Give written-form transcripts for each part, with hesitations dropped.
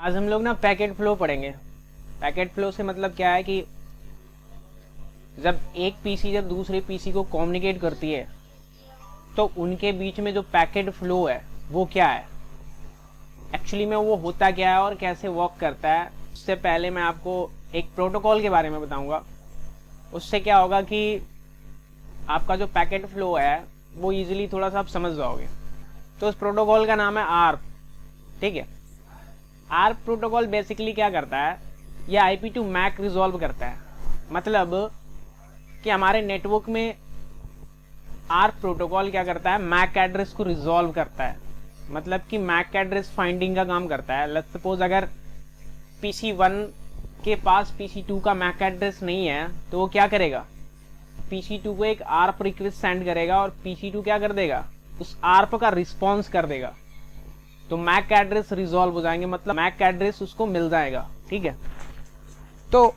आज हम लोग ना पैकेट फ्लो पढ़ेंगे। पैकेट फ्लो से मतलब क्या है कि जब एक पीसी जब दूसरे पीसी को कम्युनिकेट करती है तो उनके बीच में जो पैकेट फ्लो है वो क्या है, एक्चुअली में वो होता क्या है और कैसे वर्क करता है। उससे पहले मैं आपको एक प्रोटोकॉल के बारे में बताऊंगा। उससे क्या होगा कि आपका जो पैकेट फ्लो है वो इजीली थोड़ा सा आप समझ जाओगे। तो उस प्रोटोकॉल का नाम है आर्प। ठीक है, आर्प प्रोटोकॉल बेसिकली क्या करता है, ये आईपी टू मैक रिजॉल्व करता है। मतलब कि हमारे नेटवर्क में आर्प प्रोटोकॉल क्या करता है, मैक एड्रेस को रिजॉल्व करता है। मतलब कि मैक एड्रेस फाइंडिंग का काम करता है। लेट्स सपोज अगर PC1 के पास PC2 का मैक एड्रेस नहीं है तो वो क्या करेगा, PC2 को एक आर्प रिक्वेस्ट सेंड करेगा और PC2 क्या कर देगा, उस आर्प का रिस्पॉन्स कर देगा। तो मैक एड्रेस रिजॉल्व हो जाएंगे, मतलब मैक एड्रेस उसको मिल जाएगा। ठीक है, तो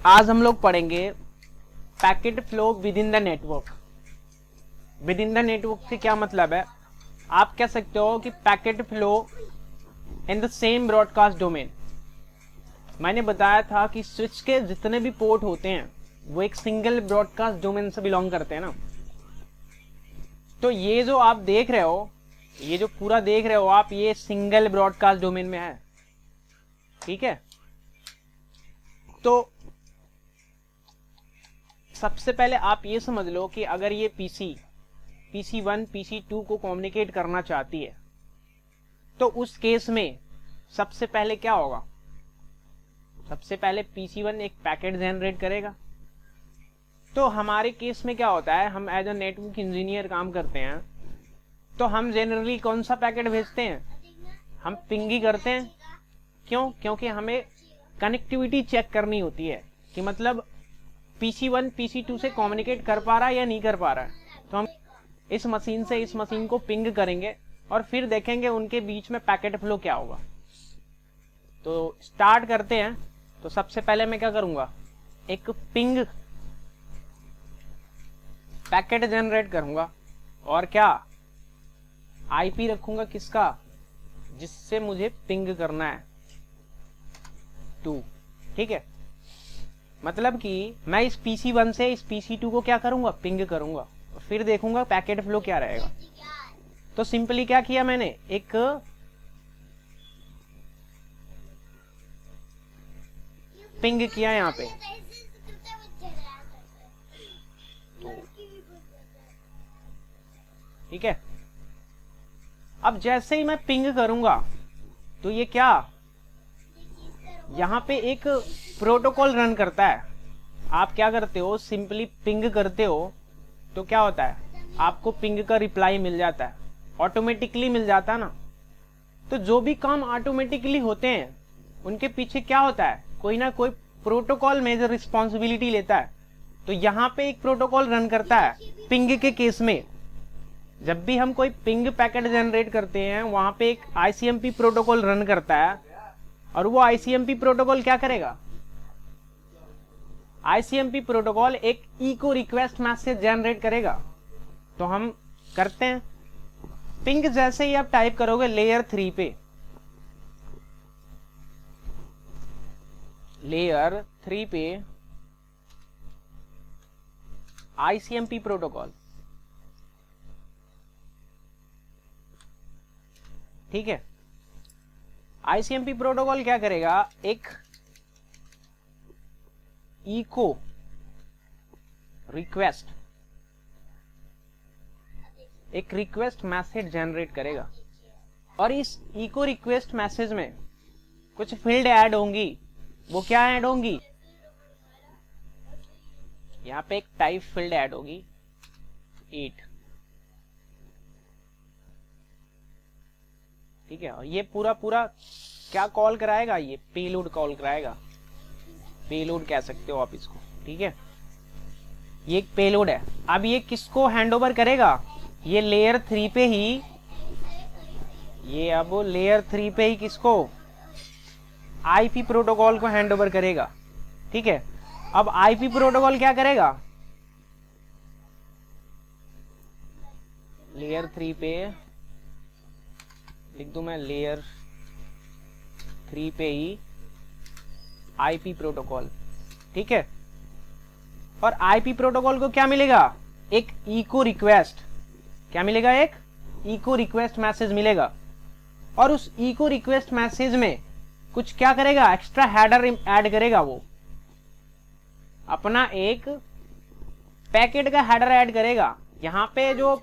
आज हम लोग पढ़ेंगे packet flow with in the network. With in the network से क्या मतलब है, आप कह सकते हो कि packet flow in the same broadcast domain. मैंने बताया था कि स्विच के जितने भी पोर्ट होते हैं वो एक सिंगल ब्रॉडकास्ट डोमेन से बिलोंग करते हैं ना। तो ये जो आप देख रहे हो, ये जो पूरा देख रहे हो आप, ये सिंगल ब्रॉडकास्ट डोमेन में है। ठीक है, तो सबसे पहले आप ये समझ लो कि अगर ये PC1 PC2 को कम्युनिकेट करना चाहती है तो उस केस में सबसे पहले क्या होगा, सबसे पहले PC1 एक पैकेट जनरेट करेगा। तो हमारे केस में क्या होता है, हम एज अ नेटवर्क इंजीनियर काम करते हैं तो हम जनरली कौन सा पैकेट भेजते हैं, हम पिंग ही करते हैं। क्यों, क्योंकि हमें कनेक्टिविटी चेक करनी होती है कि मतलब PC1 PC2 से कम्युनिकेट कर पा रहा है या नहीं कर पा रहा है। तो हम इस मशीन से इस मशीन को पिंग करेंगे और फिर देखेंगे उनके बीच में पैकेट फ्लो क्या होगा। तो स्टार्ट करते हैं। तो सबसे पहले मैं क्या करूंगा, एक पिंग पैकेट जनरेट करूंगा और क्या आईपी रखूंगा किसका, जिससे मुझे पिंग करना है 2। ठीक है, मतलब कि मैं इस PC1 से इस PC2 को क्या करूंगा, पिंग करूंगा, फिर देखूंगा पैकेट फ्लो क्या रहेगा। तो सिंपली क्या किया मैंने, एक पिंग किया यहां पे। ठीक है, अब जैसे ही मैं पिंग करूंगा तो ये क्या, यहां पे एक प्रोटोकॉल रन करता है। आप क्या करते हो, सिंपली पिंग करते हो तो क्या होता है, आपको पिंग का रिप्लाई मिल जाता है, ऑटोमेटिकली मिल जाता है ना। तो जो भी काम ऑटोमेटिकली होते हैं उनके पीछे क्या होता है, कोई ना कोई प्रोटोकॉल मेजर रिस्पॉन्सिबिलिटी लेता है। तो यहाँ पे एक प्रोटोकॉल रन करता है पिंग के केस में। जब भी हम कोई पिंग पैकेट जनरेट करते हैं वहां पे एक आईसीएमपी प्रोटोकॉल रन करता है और वो आईसीएमपी प्रोटोकॉल क्या करेगा, आईसीएमपी प्रोटोकॉल एक इको रिक्वेस्ट मैसेज जनरेट करेगा। तो हम करते हैं पिंग, जैसे ही आप टाइप करोगे लेयर 3 पे, लेयर 3 पे आईसीएमपी प्रोटोकॉल। ठीक है, आईसीएमपी प्रोटोकॉल क्या करेगा, एक इको रिक्वेस्ट, एक रिक्वेस्ट मैसेज जनरेट करेगा और इस इको रिक्वेस्ट मैसेज में कुछ फील्ड ऐड होंगी। वो क्या ऐड होंगी, यहां पे एक टाइप फील्ड ऐड होगी 8। ठीक है, और ये पूरा पूरा क्या कॉल कराएगा, ये पेलोड कॉल कराएगा, पेलोड कह सकते हो आप इसको। ठीक है, ये एक पेलोड है। अब ये किसको हैंडओवर करेगा, ये लेयर 3 पे ही, ये अब लेयर 3 पे ही किसको, आईपी प्रोटोकॉल को हैंडओवर करेगा। ठीक है, अब आईपी प्रोटोकॉल क्या करेगा, लेयर 3 पे लिख दूं मैं, लेयर 3 पे ही आईपी प्रोटोकॉल, ठीक है। और आईपी प्रोटोकॉल को क्या मिलेगा, एक इको रिक्वेस्ट, क्या मिलेगा, एक इको रिक्वेस्ट मैसेज मिलेगा। और उस इको रिक्वेस्ट मैसेज में कुछ क्या करेगा, एक्स्ट्रा हेडर ऐड करेगा, वो अपना एक पैकेट का हेडर ऐड करेगा। यहाँ पे जो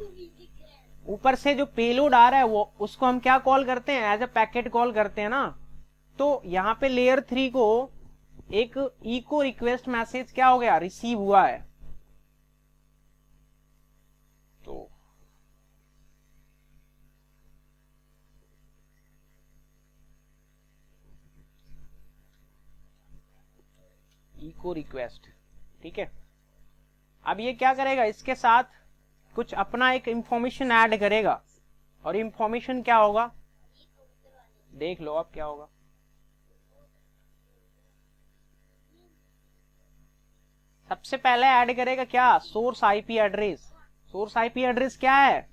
ऊपर से जो पेलोड आ रहा है वो उसको हम क्या कॉल करते हैं, एज ए पैकेट कॉल करते हैं ना। तो यहाँ पे लेयर 3 को एक इको रिक्वेस्ट मैसेज क्या हो गया, रिसीव हुआ है। तो इको रिक्वेस्ट, ठीक है। अब ये क्या करेगा, इसके साथ कुछ अपना एक इंफॉर्मेशन ऐड करेगा। और इंफॉर्मेशन क्या होगा, देख लो अब क्या होगा। सबसे पहले ऐड करेगा क्या, source IP address. Source IP address क्या है,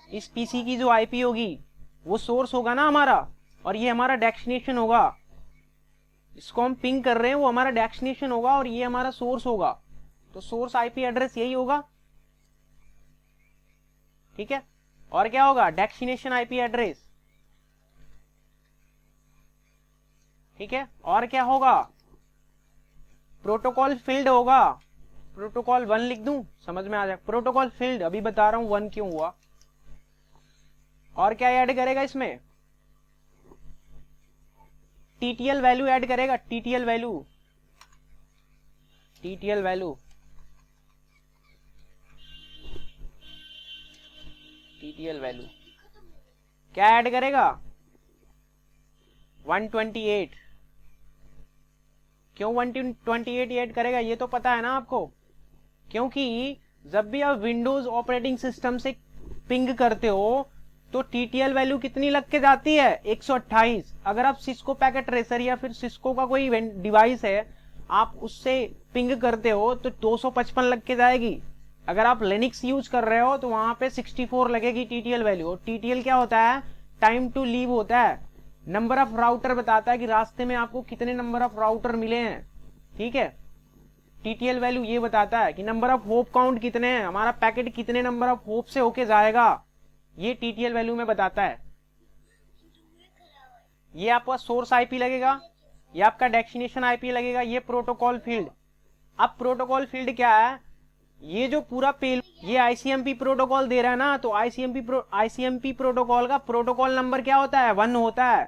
इस पीसी की जो आईपी होगी वो सोर्स होगा ना हमारा, और ये हमारा डेस्टिनेशन होगा। इसको हम पिंग कर रहे हैं वो हमारा डेस्टिनेशन होगा और ये हमारा सोर्स होगा। तो सोर्स आईपी एड्रेस यही होगा, ठीक है। और क्या होगा, डेस्टिनेशन आईपी एड्रेस, ठीक है। और क्या होगा, प्रोटोकॉल फील्ड होगा। प्रोटोकॉल 1 लिख दूं, समझ में आ जाए। प्रोटोकॉल फील्ड अभी बता रहा हूं 1 क्यों हुआ। और क्या ऐड करेगा इसमें, टीटीएल वैल्यू ऐड करेगा, TTL value, TTL value, TTL value क्या ऐड करेगा, 128। क्यों 128 ऐड करेगा, ये तो पता है ना आपको। क्योंकि जब भी आप विंडोज ऑपरेटिंग सिस्टम से पिंग करते हो तो टीटीएल वैल्यू कितनी लग के जाती है, 128। अगर आप सिस्को पैकेट ट्रेसर या फिर सिस्को का कोई डिवाइस है आप उससे पिंग करते हो तो 255 लग के जाएगी। अगर आप लिनक्स यूज कर रहे हो तो वहां पे 64 लगेगी टीटीएल वैल्यू। टीटीएल क्या होता है, टाइम टू लीव होता है, नंबर ऑफ राउटर बताता है कि रास्ते में आपको कितने नंबर ऑफ राउटर मिले हैं, ठीक है। टीटीएल वैल्यू ये बताता है कि नंबर ऑफ होप काउंट कितने हैं, हमारा पैकेट कितने नंबर ऑफ होप से होके जाएगा, ये टीटीएल वैल्यू में बताता है। ये आपका सोर्स आईपी लगेगा, ये आपका डेस्टिनेशन आईपी लगेगा, ये प्रोटोकॉल फील्ड। अब प्रोटोकॉल फील्ड क्या है, ये जो पूरा पेल ये आईसीएमपी प्रोटोकॉल दे रहा है ना, तो आईसीएमपी प्रोटोकॉल का प्रोटोकॉल नंबर क्या होता है, 1 होता है,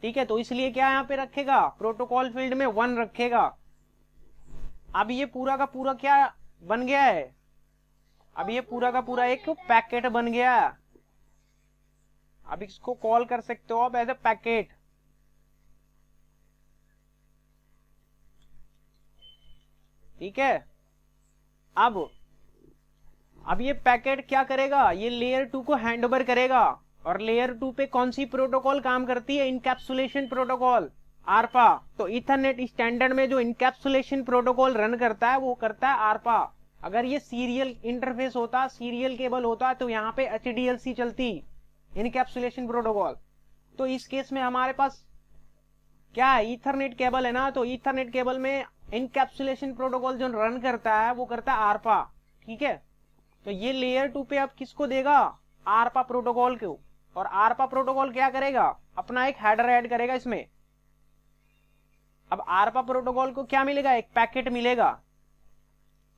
ठीक है। तो इसलिए क्या यहाँ पे रखेगा, प्रोटोकॉल फील्ड में 1 रखेगा। अब ये पूरा का पूरा क्या बन गया है, अब ये पूरा का पूरा एक पैकेट बन गया। अब इसको कॉल कर सकते हो आप एज ए पैकेट, ठीक है। अब ये पैकेट क्या करेगा, ये लेयर 2 को हैंड ओवर करेगा। और लेयर 2 पे कौन सी प्रोटोकॉल काम करती है, इनकैप्सुलेशन प्रोटोकॉल, आरपा। तो इथरनेट स्टैंडर्ड में जो इनकैप्सुलेशन प्रोटोकॉल रन करता है वो करता है आरपा। अगर ये सीरियल इंटरफेस होता, सीरियल केबल होता, तो यहाँ पे एचडीएलसी चलती, इनकैप्सुलेशन प्रोटोकॉल। तो इस केस में हमारे पास क्या है, ईथरनेट केबल है ना, तो ईथरनेट केबल में इनकैप्सुलेशन प्रोटोकॉल जो रन करता है वो करता है आरपा, ठीक है। तो ये लेयर 2 पे अब किसको देगा, आरपा प्रोटोकॉल को। और आरपा प्रोटोकॉल क्या करेगा, अपना एक हेडर ऐड करेगा इसमें। अब आरपा प्रोटोकॉल को क्या मिलेगा, एक पैकेट मिलेगा।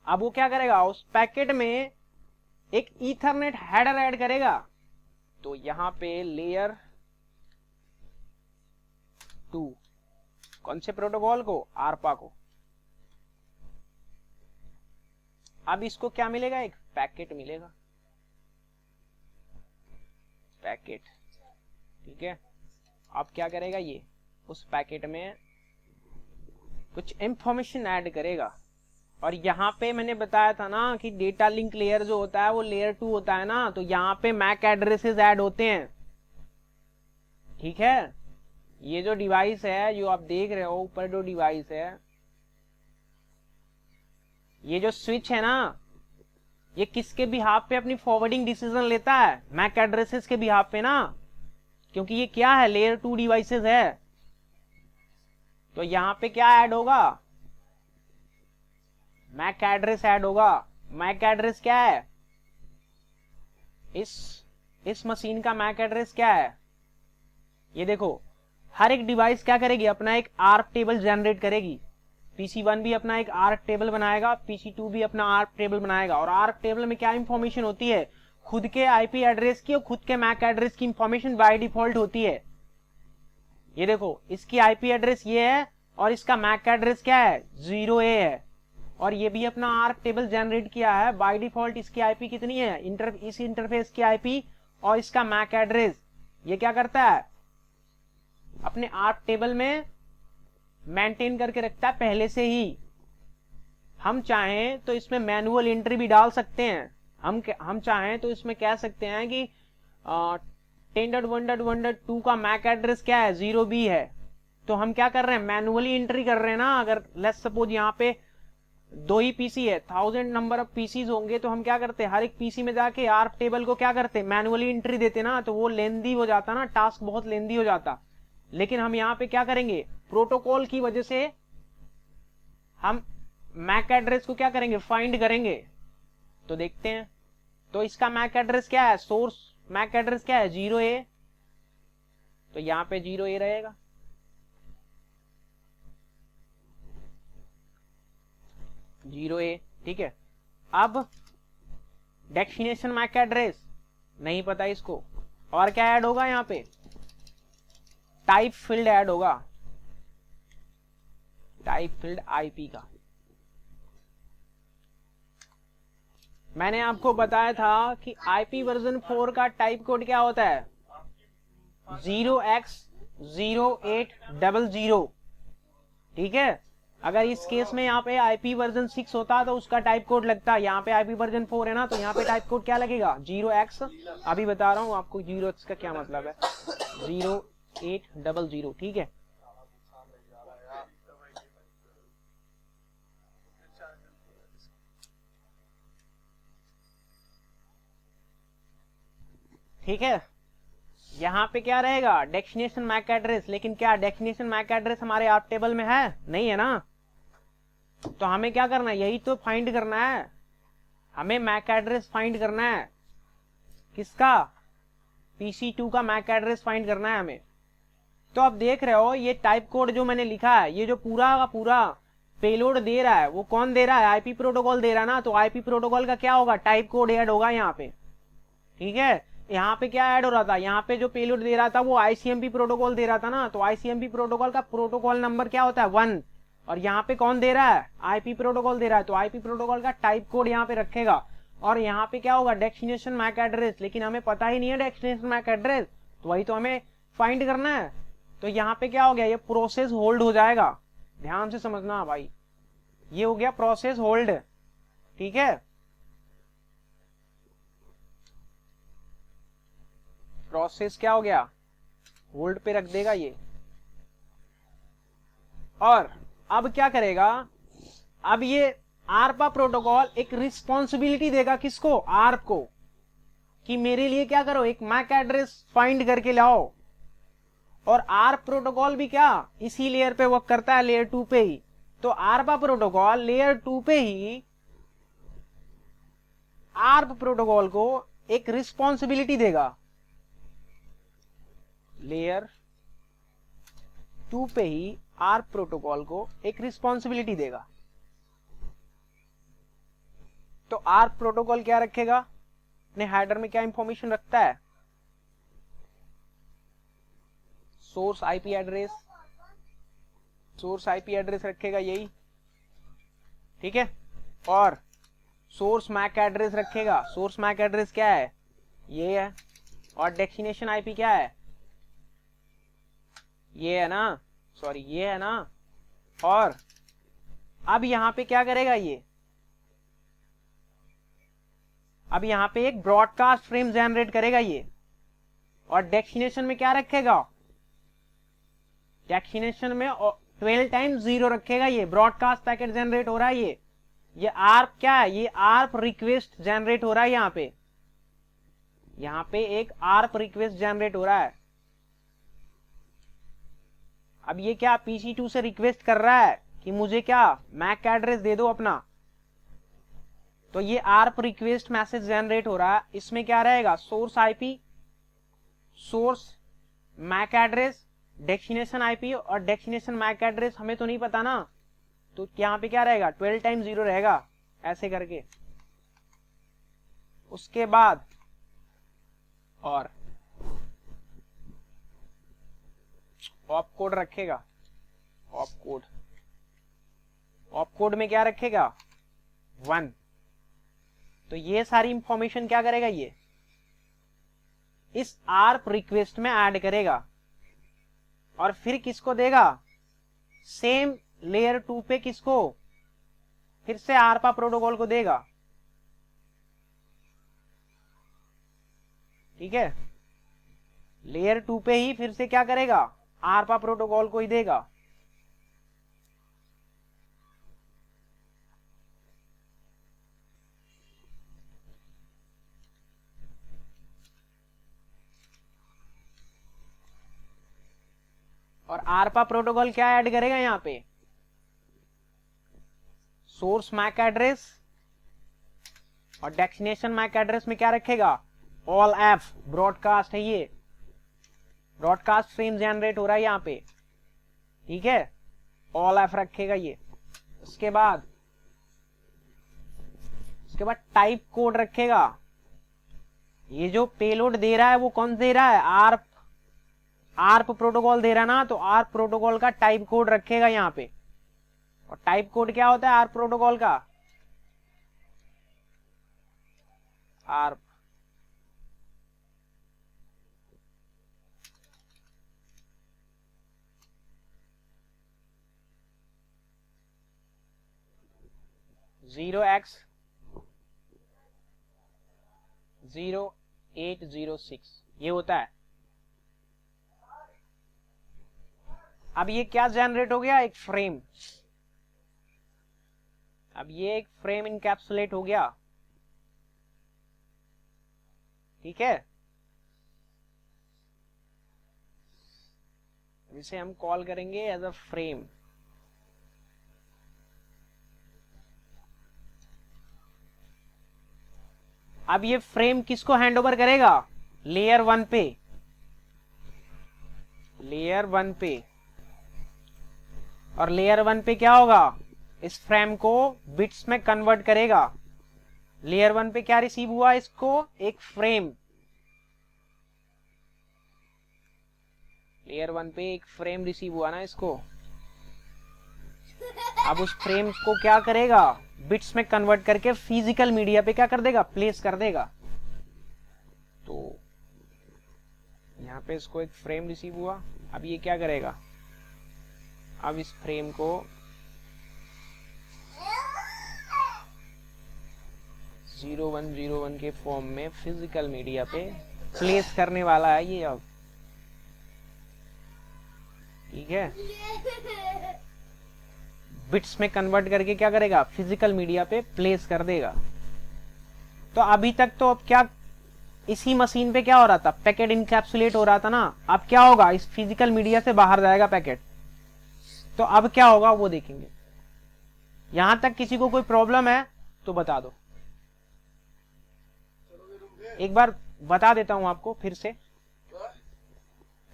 अब वो क्या करेगा, उस पैकेट में एक ईथरनेट हेडर ऐड करेगा। तो यहां पे लेयर 2 कौन से प्रोटोकॉल को, आरपा को। अब इसको क्या मिलेगा, एक पैकेट मिलेगा, पैकेट, ठीक है। अब क्या करेगा, ये उस पैकेट में कुछ इंफॉर्मेशन ऐड करेगा। और यहाँ पे मैंने बताया था ना कि डेटा लिंक लेयर जो होता है वो लेयर 2 होता है ना, तो यहाँ पे मैक एड्रेसेस ऐड होते हैं, ठीक है। ये जो डिवाइस है जो आप देख रहे हो ऊपर, जो डिवाइस है, ये जो स्विच है ना, ये किसके बिहाफ पे अपनी फॉरवर्डिंग डिसीजन लेता है, मैक एड्रेसेस के बिहाफ पे ना, क्योंकि ये क्या है, लेयर 2 डिवाइसेस है। तो यहाँ पे क्या ऐड होगा, मैक एड्रेस ऐड होगा। मैक एड्रेस क्या है, इस मशीन का मैक एड्रेस क्या है, ये देखो। हर एक डिवाइस क्या करेगी, अपना एक आर्क टेबल जनरेट करेगी। PC1 भी अपना एक आर्क टेबल बनाएगा, PC2 भी अपना आर्क टेबल बनाएगा। और आर्क टेबल में क्या इंफॉर्मेशन होती है, खुद के आईपी एड्रेस की और खुद के मैक एड्रेस की इंफॉर्मेशन बाय डिफॉल्ट होती है। ये देखो, इसकी आईपी एड्रेस ये है और इसका मैक एड्रेस क्या है, 0A है। और ये भी अपना आर्क टेबल जनरेट किया है बाय डिफॉल्ट। इसकी आईपी कितनी है, इस इंटरफेस की आईपी और इसका मैक एड्रेस ये क्या करता है, अपने आर्क टेबल में मेंटेन करके रखता है पहले से ही। हम चाहें तो इसमें मैनुअल एंट्री भी डाल सकते हैं। हम चाहें तो इसमें कह सकते हैं कि 10.1.1.2 का मैक एड्रेस क्या है, 0B है। तो हम क्या कर रहे हैं, मैनुअली एंट्री कर रहे हैं ना। अगर लेट्स सपोज यहाँ पे 2 ही पीसी है, 1000 नंबर ऑफ पीसीज होंगे, तो हम क्या करते हैं, हर एक पीसी में जाके आर्क टेबल को क्या करते हैं, मैनुअली एंट्री देते ना। तो वो लेंदी हो जाता ना, टास्क बहुत लेंदी हो जाता। लेकिन हम यहाँ पे क्या करेंगे, प्रोटोकॉल की वजह से हम मैक एड्रेस को क्या करेंगे, फाइंड करेंगे। तो देखते हैं, तो इसका मैक एड्रेस क्या है, सोर्स मैक एड्रेस क्या है, 0A। तो यहाँ पे 0A रहेगा। ठीक है। अब डेस्टिनेशन मैक एड्रेस नहीं पता इसको, और क्या ऐड होगा यहाँ पे, टाइप फील्ड ऐड होगा, टाइप फील्ड आईपी का। मैंने आपको बताया था कि आईपी वर्जन 4 का टाइप कोड क्या होता है, 0x0800। ठीक है। अगर इस केस में यहाँ पे आईपी वर्जन 6 होता तो उसका टाइप कोड लगता, यहाँ पे आईपी वर्जन 4 है ना, तो यहाँ पे टाइप कोड क्या लगेगा, 0x, अभी बता रहा हूँ आपको 0x का क्या मतलब है, 0800। ठीक है। ठीक है। यहाँ पे क्या रहेगा, डेस्टिनेशन मैक एड्रेस। लेकिन क्या डेस्टिनेशन मैक एड्रेस हमारे आर्क टेबल में है, नहीं है ना। तो हमें क्या करना है, यही तो फाइंड करना है, हमें मैक एड्रेस फाइंड करना है। किसका, PC2 का मैक एड्रेस फाइंड करना है हमें। तो आप देख रहे हो, ये टाइप कोड जो मैंने लिखा है, ये जो पूरा का पूरा पेलोड दे रहा है, वो कौन दे रहा है, आईपी प्रोटोकॉल दे रहा है ना। तो आईपी प्रोटोकॉल का क्या होगा, टाइप कोड ऐड होगा यहाँ पे। ठीक है। यहाँ पे क्या ऐड हो रहा था, यहाँ पे जो पेलोड दे रहा था वो आईसीएमपी प्रोटोकॉल दे रहा था ना। तो आईसीएमपी प्रोटोकॉल का प्रोटोकॉल नंबर क्या होता है, 1। और यहाँ पे कौन दे रहा है, आईपी प्रोटोकॉल दे रहा है। तो आईपी प्रोटोकॉल का टाइप कोड यहाँ पे रखेगा। और यहाँ पे क्या होगा, डेस्टिनेशन मैक एड्रेस। लेकिन हमें पता ही नहीं है डेस्टिनेशन मैक एड्रेस, तो वही तो हमें फाइंड करना है। तो यहाँ पे क्या हो गया, ये प्रोसेस होल्ड हो जाएगा। ध्यान से समझना भाई, ये हो गया प्रोसेस होल्ड। ठीक है। प्रोसेस क्या हो गया, होल्ड पे रख देगा ये। और अब क्या करेगा, अब ये आरपा प्रोटोकॉल एक रिस्पॉन्सिबिलिटी देगा किसको, आर्प को, कि मेरे लिए क्या करो, एक मैक एड्रेस फाइंड करके लाओ। और आर्प प्रोटोकॉल भी क्या इसी लेयर पे वर्क करता है, लेयर 2 पे ही। तो आरपा प्रोटोकॉल लेयर 2 पे ही आर्प प्रोटोकॉल को एक रिस्पॉन्सिबिलिटी देगा, लेयर 2 पे ही आर्प प्रोटोकॉल को एक रिस्पॉन्सिबिलिटी देगा। तो आर्प प्रोटोकॉल क्या रखेगा, अपने हेडर में क्या इंफॉर्मेशन रखता है, source IP address, source IP address रखेगा यही। ठीक है। और सोर्स मैक एड्रेस रखेगा, सोर्स मैक एड्रेस क्या है, ये है। और डेस्टिनेशन आईपी क्या है, ये है ना, सॉरी ये है ना। और अब यहां पे क्या करेगा ये, अब यहां पे एक ब्रॉडकास्ट फ्रेम जनरेट करेगा ये। और डेस्टिनेशन में क्या रखेगा, डेस्टिनेशन में 12 टाइम्स 0 रखेगा ये। ब्रॉडकास्ट पैकेट जनरेट हो रहा है ये आर्प क्या है, ये आर्प रिक्वेस्ट जनरेट हो रहा है। यहाँ पे एक आर्प रिक्वेस्ट जनरेट हो रहा है। अब ये क्या PC2 से रिक्वेस्ट कर रहा है कि मुझे क्या मैक एड्रेस दे दो अपना, तो ये ARP रिक्वेस्ट मैसेज जनरेट हो रहा है। इसमें क्या रहेगा, source IP, source MAC address, destination IP, और डेस्टिनेशन मैक एड्रेस हमें तो नहीं पता ना, तो यहाँ पे क्या रहेगा 12 टाइम्स 0 रहेगा ऐसे करके। उसके बाद और ऑप कोड रखेगा, ऑप कोड, ऑप कोड में क्या रखेगा 1। तो ये सारी इंफॉर्मेशन क्या करेगा, ये इस ARP रिक्वेस्ट में ऐड करेगा और फिर किसको देगा, सेम लेयर 2 पे किसको, फिर से ARPA प्रोटोकॉल को देगा। ठीक है, लेयर 2 पे ही फिर से क्या करेगा, ARPA प्रोटोकॉल को ही देगा। और ARPA प्रोटोकॉल क्या ऐड करेगा यहां पे, सोर्स मैक एड्रेस, और डेस्टिनेशन मैक एड्रेस में क्या रखेगा, ऑल एफ ब्रॉडकास्ट है, ये ब्रॉडकास्ट फ्रेम जनरेट हो रहा है यहाँ पे। ठीक है, ऑल एफ रखेगा ये। उसके बाद टाइप कोड रखेगा। ये जो पेलोड दे रहा है वो कौन दे रहा है, आर्प प्रोटोकॉल दे रहा है ना, तो आर्प प्रोटोकॉल का टाइप कोड रखेगा यहाँ पे। और टाइप कोड क्या होता है आर्प प्रोटोकॉल का, आर्प X0806 ये होता है। अब ये क्या जनरेट हो गया, एक फ्रेम। अब ये एक फ्रेम इनकैप्सुलेट हो गया। ठीक है, इसे हम कॉल करेंगे एज अ फ्रेम। अब ये फ्रेम किसको हैंड ओवर करेगा, लेयर 1 पे, लेयर 1 पे। और लेयर 1 पे क्या होगा, इस फ्रेम को बिट्स में कन्वर्ट करेगा। लेयर 1 पे क्या रिसीव हुआ, इसको एक फ्रेम, लेयर 1 पे एक फ्रेम रिसीव हुआ ना इसको। अब उस फ्रेम को क्या करेगा, बिट्स में कन्वर्ट करके फिजिकल मीडिया पे क्या कर देगा, प्लेस कर देगा। तो यहां पे इसको एक फ्रेम रिसीव हुआ। अब ये क्या करेगा, अब इस फ्रेम को जीरो वन के फॉर्म में फिजिकल मीडिया पे प्लेस करने वाला है ये अब। ठीक है, बिट्स में कन्वर्ट करके क्या करेगा, फिजिकल मीडिया पे प्लेस कर देगा। तो अभी तक तो अब क्या इसी मशीन पे क्या हो रहा था, पैकेट इनकैप्सुलेट हो रहा था ना। अब क्या होगा, इस फिजिकल मीडिया से बाहर जाएगा पैकेट। तो अब क्या होगा वो देखेंगे। यहां तक किसी को कोई प्रॉब्लम है तो बता दो, एक बार बता देता हूं आपको फिर से।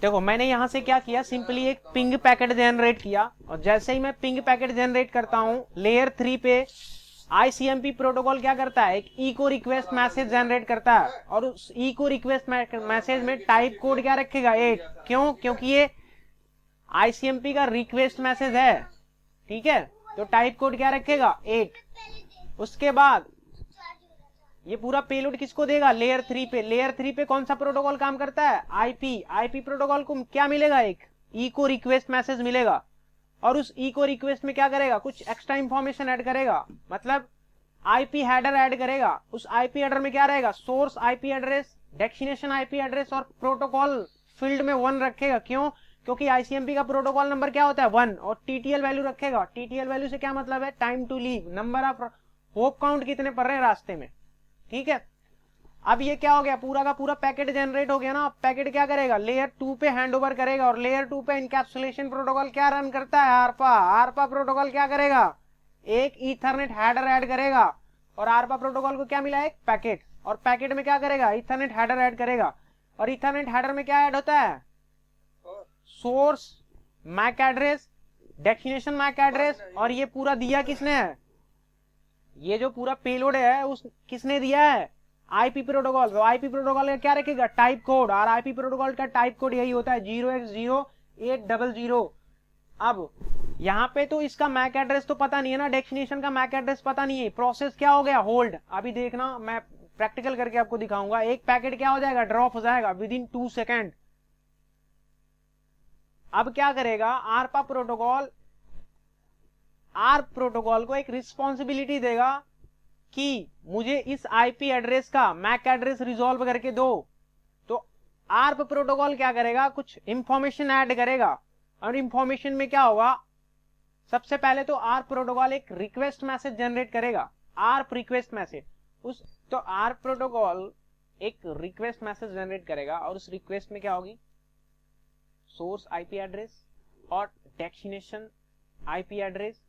देखो मैंने यहां से क्या किया, सिंपली एक पिंग पैकेट जनरेट किया, और जैसे ही मैं पिंग पैकेट जनरेट करता हूं, लेयर 3 पे ICMP प्रोटोकॉल क्या करता है, एक इको रिक्वेस्ट मैसेज जनरेट करता है। और उस इको रिक्वेस्ट मैसेज में टाइप कोड क्या रखेगा, 8। क्यों, क्योंकि ये ICMP का रिक्वेस्ट मैसेज है। ठीक है, तो टाइप कोड क्या रखेगा, 8। उसके बाद ये पूरा पेलोड किसको देगा, लेयर 3 पे। लेयर 3 पे कौन सा प्रोटोकॉल काम करता है, आईपी प्रोटोकॉल को क्या मिलेगा, एक इको रिक्वेस्ट मैसेज मिलेगा। और उस इको रिक्वेस्ट में क्या करेगा, कुछ एक्स्ट्रा इंफॉर्मेशन ऐड करेगा, मतलब आईपी हेडर ऐड करेगा। उस आईपी हेडर में क्या रहेगा, source IP address, destination IP address, और प्रोटोकॉल फील्ड में 1 रखेगा। क्यों, क्योंकि ICMP का प्रोटोकॉल नंबर क्या होता है, 1। और TTL वैल्यू रखेगा। TTL वैल्यू से क्या मतलब है, time to live, number of hop count कितने पड़ रहे हैं रास्ते में। ठीक है, अब ये क्या हो गया, पूरा का पूरा पैकेट जनरेट हो गया ना। पैकेट क्या करेगा, लेयर 2 पे हैंड ओवर करेगा, और लेयर 2 पे इनकैप्सुलेशन प्रोटोकॉल क्या रन करता है, आरपा। आरपा प्रोटोकॉल क्या करेगा, एक ईथरनेट हेडर ऐड करेगा, और आरपा प्रोटोकॉल को क्या मिला, एक पैकेट, और पैकेट में क्या करेगा, ईथरनेट हेडर ऐड करेगा, और ईथरनेट हेडर में क्या ऐड होता है, source MAC address, destination MAC address, और ये पूरा दिया किसने है, ये जो पूरा पेलोड है उस किसने दिया है, आईपी प्रोटोकॉल। तो आईपी प्रोटोकॉल का क्या रखेगा, टाइप कोड, और आईपी प्रोटोकॉल का टाइप कोड यही होता है 0x0800। अब यहाँ पे तो इसका मैक एड्रेस तो पता नहीं है ना, डेस्टिनेशन का मैक एड्रेस पता नहीं है, प्रोसेस क्या हो गया, होल्ड। अभी देखना मैं प्रैक्टिकल करके आपको दिखाऊंगा, एक पैकेट क्या हो जाएगा, ड्रॉप हो जाएगा विद इन 2 सेकेंड। अब क्या करेगा आरपा प्रोटोकॉल, आर्प प्रोटोकॉल को एक रिस्पॉन्सिबिलिटी देगा कि मुझे इस आईपी एड्रेस का मैक एड्रेस रिजॉल्व करके दो। तो आर्प प्रोटोकॉल क्या करेगा, कुछ इंफॉर्मेशन ऐड करेगा, और इंफॉर्मेशन में क्या होगा, सबसे पहले तो आर्प प्रोटोकॉल एक रिक्वेस्ट मैसेज जनरेट करेगा, आर्प रिक्वेस्ट मैसेज। उस तो आर्प प्रोटोकॉल एक रिक्वेस्ट मैसेज जनरेट करेगा, और उस रिक्वेस्ट में क्या होगी, सोर्स आईपी एड्रेस और डेस्टिनेशन आईपी एड्रेस,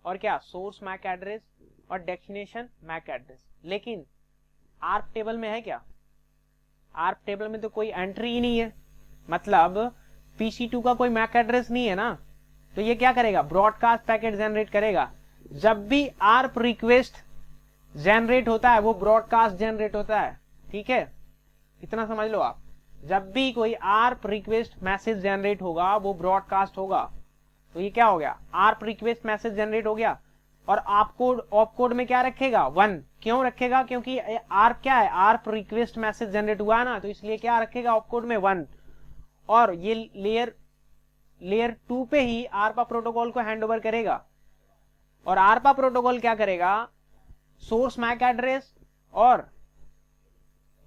और क्या सोर्स मैक एड्रेस और डेस्टिनेशन मैक एड्रेस। लेकिन आर्प टेबल में है क्या, आर्प टेबल में तो कोई एंट्री ही नहीं है, मतलब PC2 का कोई मैक एड्रेस नहीं है ना। तो ये क्या करेगा, ब्रॉडकास्ट पैकेट जनरेट करेगा। जब भी आर्प रिक्वेस्ट जनरेट होता है वो ब्रॉडकास्ट जनरेट होता है, ठीक है, इतना समझ लो आप। जब भी कोई आर्प रिक्वेस्ट मैसेज जनरेट होगा वो ब्रॉडकास्ट होगा। तो ये क्या हो गया, आर्प रिक्वेस्ट मैसेज जनरेट हो गया, और ऑपकोड में क्या रखेगा, 1। क्यों रखेगा, क्योंकि आर्प क्या है, आर्प रिक्वेस्ट मैसेज जनरेट हुआ है ना, तो इसलिए क्या रखेगा ऑपकोड में 1। और ये लेयर 2 पे ही आरपा प्रोटोकॉल को हैंड ओवर करेगा, और आरपा प्रोटोकॉल क्या करेगा, सोर्स मैक एड्रेस और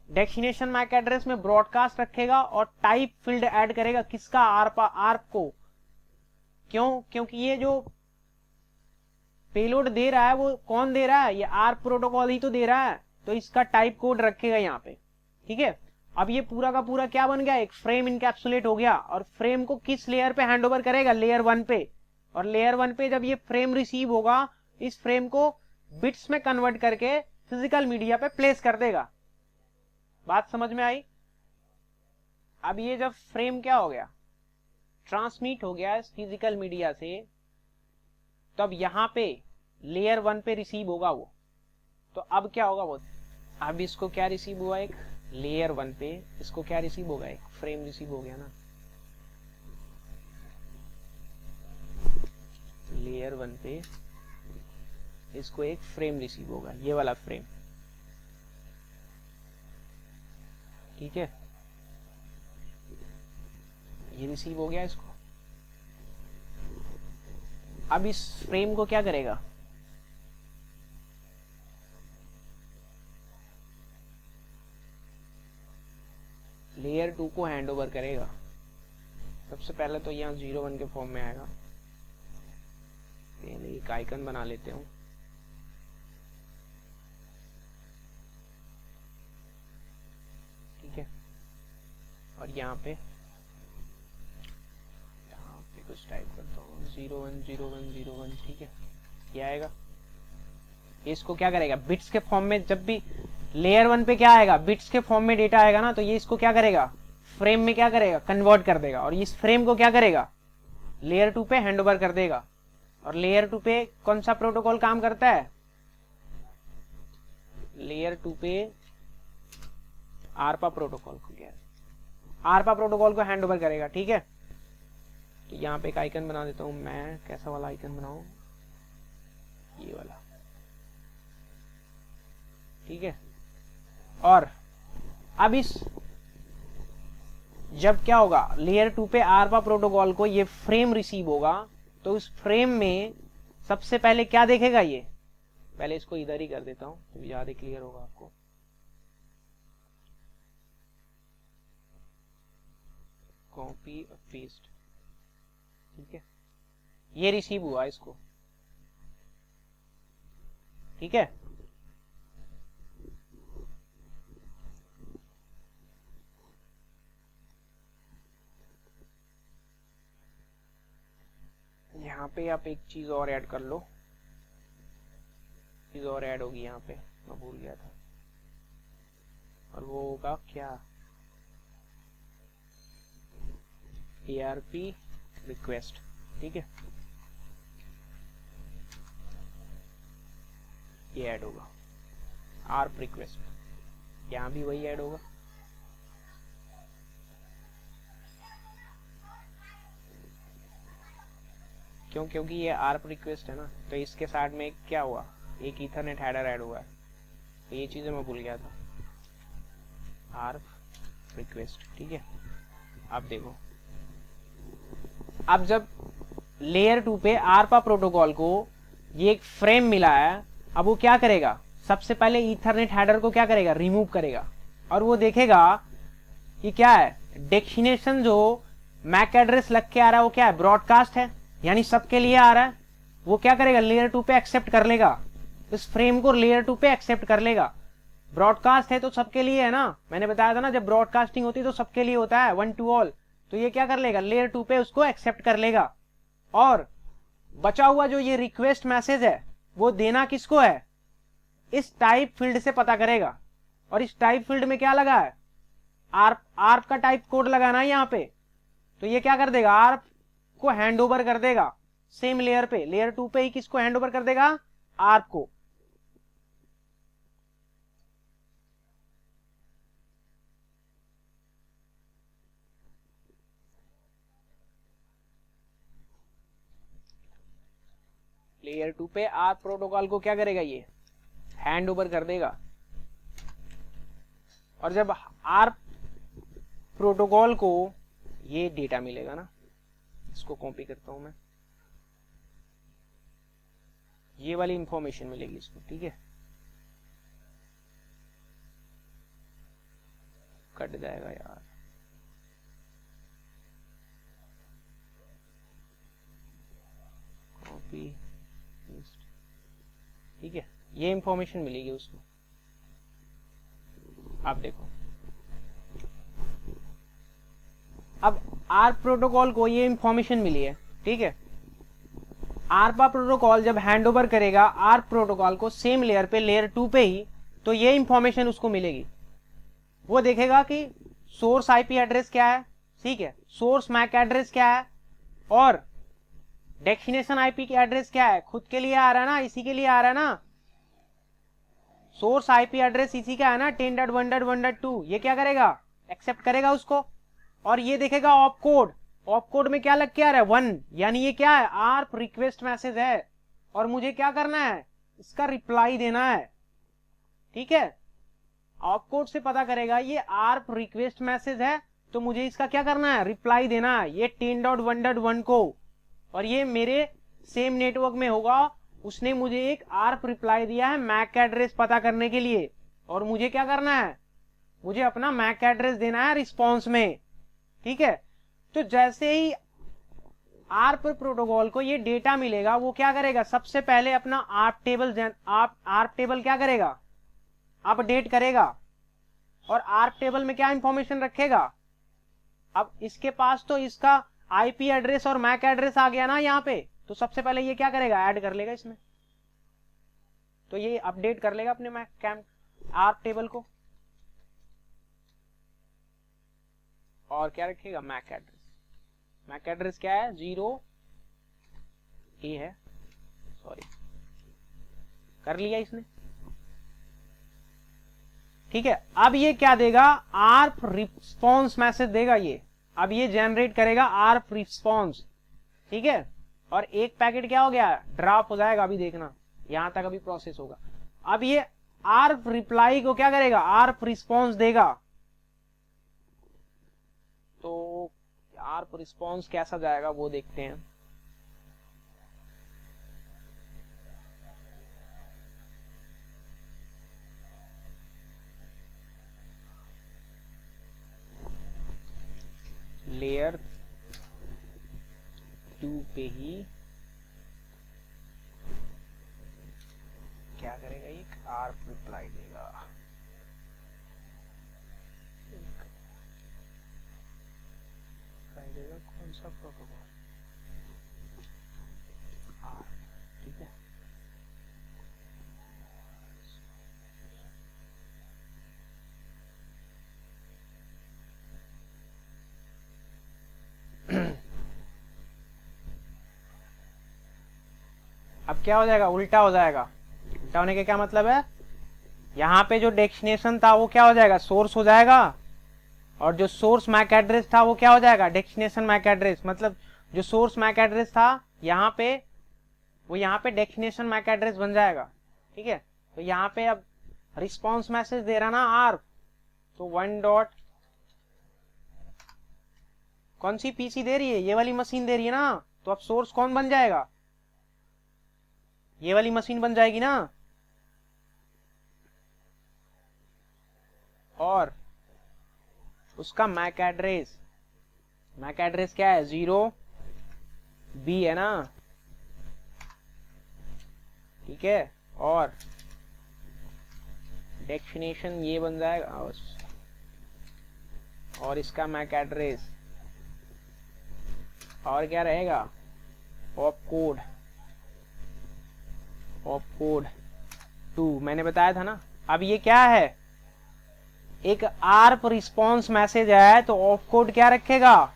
डेस्टिनेशन मैक एड्रेस में ब्रॉडकास्ट रखेगा, और टाइप फील्ड ऐड करेगा किसका, आर्प को। क्यों, क्योंकि ये जो पेलोड दे रहा है वो कौन दे रहा है, ये आर्प प्रोटोकॉल ही तो दे रहा है, तो इसका टाइप कोड रखेगा यहाँ पे, ठीक है। अब ये पूरा का पूरा क्या बन गया, एक फ्रेम इनकैप्सुलेट हो गया, और फ्रेम को किस लेयर पे हैंड ओवर करेगा, लेयर 1 पे। और लेयर 1 पे जब ये फ्रेम रिसीव होगा, इस फ्रेम को बिट्स में कन्वर्ट करके फिजिकल मीडिया पे प्लेस कर देगा। बात समझ में आई। अब ये जब फ्रेम क्या हो गया, ट्रांसमिट हो गया इस फिजिकल मीडिया से, तब यहां पे लेयर 1 पे रिसीव होगा वो। तो अब क्या होगा वो, अब इसको क्या रिसीव हुआ, एक लेयर 1 पे इसको क्या रिसीव होगा, एक फ्रेम रिसीव हो गया ना, लेयर 1 पे इसको एक फ्रेम रिसीव होगा, ये वाला फ्रेम, ठीक है, ये रिसीव हो गया इसको। अब इस फ्रेम को क्या करेगा, लेयर 2 को हैंड ओवर करेगा। सबसे पहले तो यहाँ 01 के फॉर्म में आएगा, पहले एक आइकन बना लेते हूँ, ठीक है, और यहाँ पे कुछ टाइप करता हूँ 010101, ठीक है, ये आएगा। इसको क्या करेगा, बिट्स के फॉर्म में, जब भी लेयर 1 पे क्या आएगा, बिट्स के फॉर्म में डेटा आएगा ना, तो ये इसको क्या करेगा, फ्रेम में क्या करेगा, कन्वर्ट कर देगा, और इस फ्रेम को क्या करेगा, लेयर 2 पे हैंड ओवर कर देगा। और लेयर 2 पे कौन सा प्रोटोकॉल काम करता है, लेयर 2 पे आरपा प्रोटोकॉल को, क्या आरपा प्रोटोकॉल को हैंड ओवर करेगा, ठीक है। तो यहाँ पे एक आइकन बना देता हूं मैं, कैसा वाला आइकन बनाऊं, ये वाला, ठीक है। और अब इस जब क्या होगा, लेयर 2 पे आरपा प्रोटोकॉल को ये फ्रेम रिसीव होगा, तो उस फ्रेम में सबसे पहले क्या देखेगा, ये पहले इसको इधर ही कर देता हूं तो ज्यादा क्लियर होगा आपको। कॉपी और पेस्ट, ठीक है, ये रिसीव हुआ इसको, ठीक है। यहाँ पे आप एक चीज और ऐड कर लो, चीज और ऐड होगी यहाँ पे, मैं भूल गया था, और वो होगा क्या, ARP रिक्वेस्ट। ठीक है, ये ऐड होगा ARP रिक्वेस्ट, यहाँ भी वही ऐड होगा। क्यों? क्योंकि ये ARP रिक्वेस्ट है ना, तो इसके साथ में क्या हुआ, एक ईथरनेट हेडर ऐड हुआ है, तो ये चीजें मैं भूल गया था, ARP रिक्वेस्ट। ठीक है, अब देखो, अब जब लेयर 2 पे ARPA प्रोटोकॉल को ये एक फ्रेम मिला है, अब वो क्या करेगा, सबसे पहले ईथरनेट हेडर को क्या करेगा, रिमूव करेगा, और वो देखेगा कि क्या है, डेस्टिनेशन जो मैक एड्रेस लग के आ रहा है वो क्या है, ब्रॉडकास्ट है, यानी सबके लिए आ रहा है। वो क्या करेगा, लेयर 2 पे एक्सेप्ट कर लेगा, इस फ्रेम को लेयर 2 पे एक्सेप्ट कर लेगा। ब्रॉडकास्ट है तो सबके लिए है ना, मैंने बताया था ना, जब ब्रॉडकास्टिंग होती है तो सबके लिए होता है, 1 to all। तो ये क्या कर लेगा, लेयर 2 पे उसको एक्सेप्ट कर लेगा, और बचा हुआ जो ये रिक्वेस्ट मैसेज है वो देना किसको है, इस टाइप फील्ड से पता करेगा। और इस टाइप फील्ड में क्या लगा है, आर्प का टाइप कोड लगाना है यहाँ पे, तो ये क्या कर देगा, आर्प को हैंड ओवर कर देगा सेम लेयर पे, लेयर 2 पे ही किसको हैंड ओवर कर देगा, आर्प को। लेयर 2 पे आर्प प्रोटोकॉल को क्या करेगा, ये हैंड ओवर कर देगा। और जब आर्प प्रोटोकॉल को ये डेटा मिलेगा ना, इसको कॉपी करता हूं मैं, ये वाली इंफॉर्मेशन मिलेगी इसको। ठीक है, कट जाएगा यार, कॉपी पेस्ट। ठीक है, ये इंफॉर्मेशन मिलेगी उसको। आप देखो, अब आर्प प्रोटोकॉल को ये इंफॉर्मेशन मिली है। ठीक है, आर्पा प्रोटोकॉल जब हैंड ओवर करेगा आर्प प्रोटोकॉल को सेम लेयर पे, लेयर 2 पे ही, तो ये इंफॉर्मेशन उसको मिलेगी। वो देखेगा कि सोर्स आईपी एड्रेस क्या है, ठीक है, सोर्स मैक एड्रेस क्या है, और डेस्टिनेशन आईपी की एड्रेस क्या है, खुद के लिए आ रहा है ना, इसी के लिए आ रहा है ना, सोर्स आईपी एड्रेस इसी का है ना, 10.1.1.2। ये क्या करेगा, एक्सेप्ट करेगा उसको। और ये देखेगा ऑप कोड, ऑप कोड में क्या लग के आ रहा है, 1, यानी ये क्या है, आर्प रिक्वेस्ट मैसेज है, और मुझे क्या करना है, इसका रिप्लाई देना है। ठीक है, ऑप कोड से पता करेगा ये आर्प रिक्वेस्ट मैसेज है, तो मुझे इसका क्या करना है, रिप्लाई देना है, ये 10.1.1 को, और ये मेरे सेम नेटवर्क में होगा। उसने मुझे एक आर्प रिप्लाई दिया है मैक एड्रेस पता करने के लिए, और मुझे क्या करना है, मुझे अपना मैक एड्रेस देना है रिस्पॉन्स में। ठीक है, तो जैसे ही आर्प प्रोटोकॉल को ये डेटा मिलेगा, वो क्या करेगा, सबसे पहले अपना आर्प टेबल क्या करेगा, अपडेट करेगा। और आर्प टेबल में क्या इंफॉर्मेशन रखेगा, अब इसके पास तो इसका आईपी एड्रेस और मैक एड्रेस आ गया ना यहाँ पे, तो सबसे पहले ये क्या करेगा, ऐड कर लेगा इसमें, तो ये अपडेट कर लेगा अपने मैक कैंप आर्प टेबल को। और क्या रखेगा, मैक एड्रेस, मैक एड्रेस क्या है, 0A है, सॉरी, कर लिया इसने। ठीक है, अब ये क्या देगा, आर्प रिस्पॉन्स मैसेज देगा ये, अब ये जनरेट करेगा आर्प रिस्पॉन्स। ठीक है, और एक पैकेट क्या हो गया, ड्रॉप हो जाएगा, अभी देखना, यहां तक अभी प्रोसेस होगा। अब ये आर्प रिप्लाई को क्या करेगा, आर्प रिस्पॉन्स देगा। तो आर्प रिस्पॉन्स कैसा जाएगा वो देखते हैं। लेयर 2 पे ही क्या करेगा, एक आर्प रिप्लाई देगा, कौन सा प्रोटोकॉल, अब क्या हो जाएगा, उल्टा हो जाएगा। उल्टा होने का क्या मतलब है, यहाँ पे जो डेस्टिनेशन था वो क्या हो जाएगा, सोर्स हो जाएगा, और जो सोर्स मैक एड्रेस था वो क्या हो जाएगा, डेस्टिनेशन मैक एड्रेस। मतलब जो सोर्स मैक एड्रेस था यहाँ पे, वो यहाँ पे डेस्टिनेशन मैक एड्रेस बन जाएगा। ठीक है, तो यहाँ पे अब रिस्पॉन्स मैसेज दे रहा ना आर, तो 1 डॉट, कौन सी पीसी दे रही है, ये वाली मशीन दे रही है ना, तो अब सोर्स कौन बन जाएगा, ये वाली मशीन बन जाएगी ना। और उसका मैक एड्रेस, मैक एड्रेस क्या है, 0B है ना, ठीक है। और डेस्टिनेशन ये बन जाएगा, और इसका मैक एड्रेस, और क्या रहेगा, ऑप कोड, ऑप कोड 2, मैंने बताया था ना। अब ये क्या है, एक आर्प रिस्पॉन्स मैसेज है, तो ऑप कोड क्या रखेगा,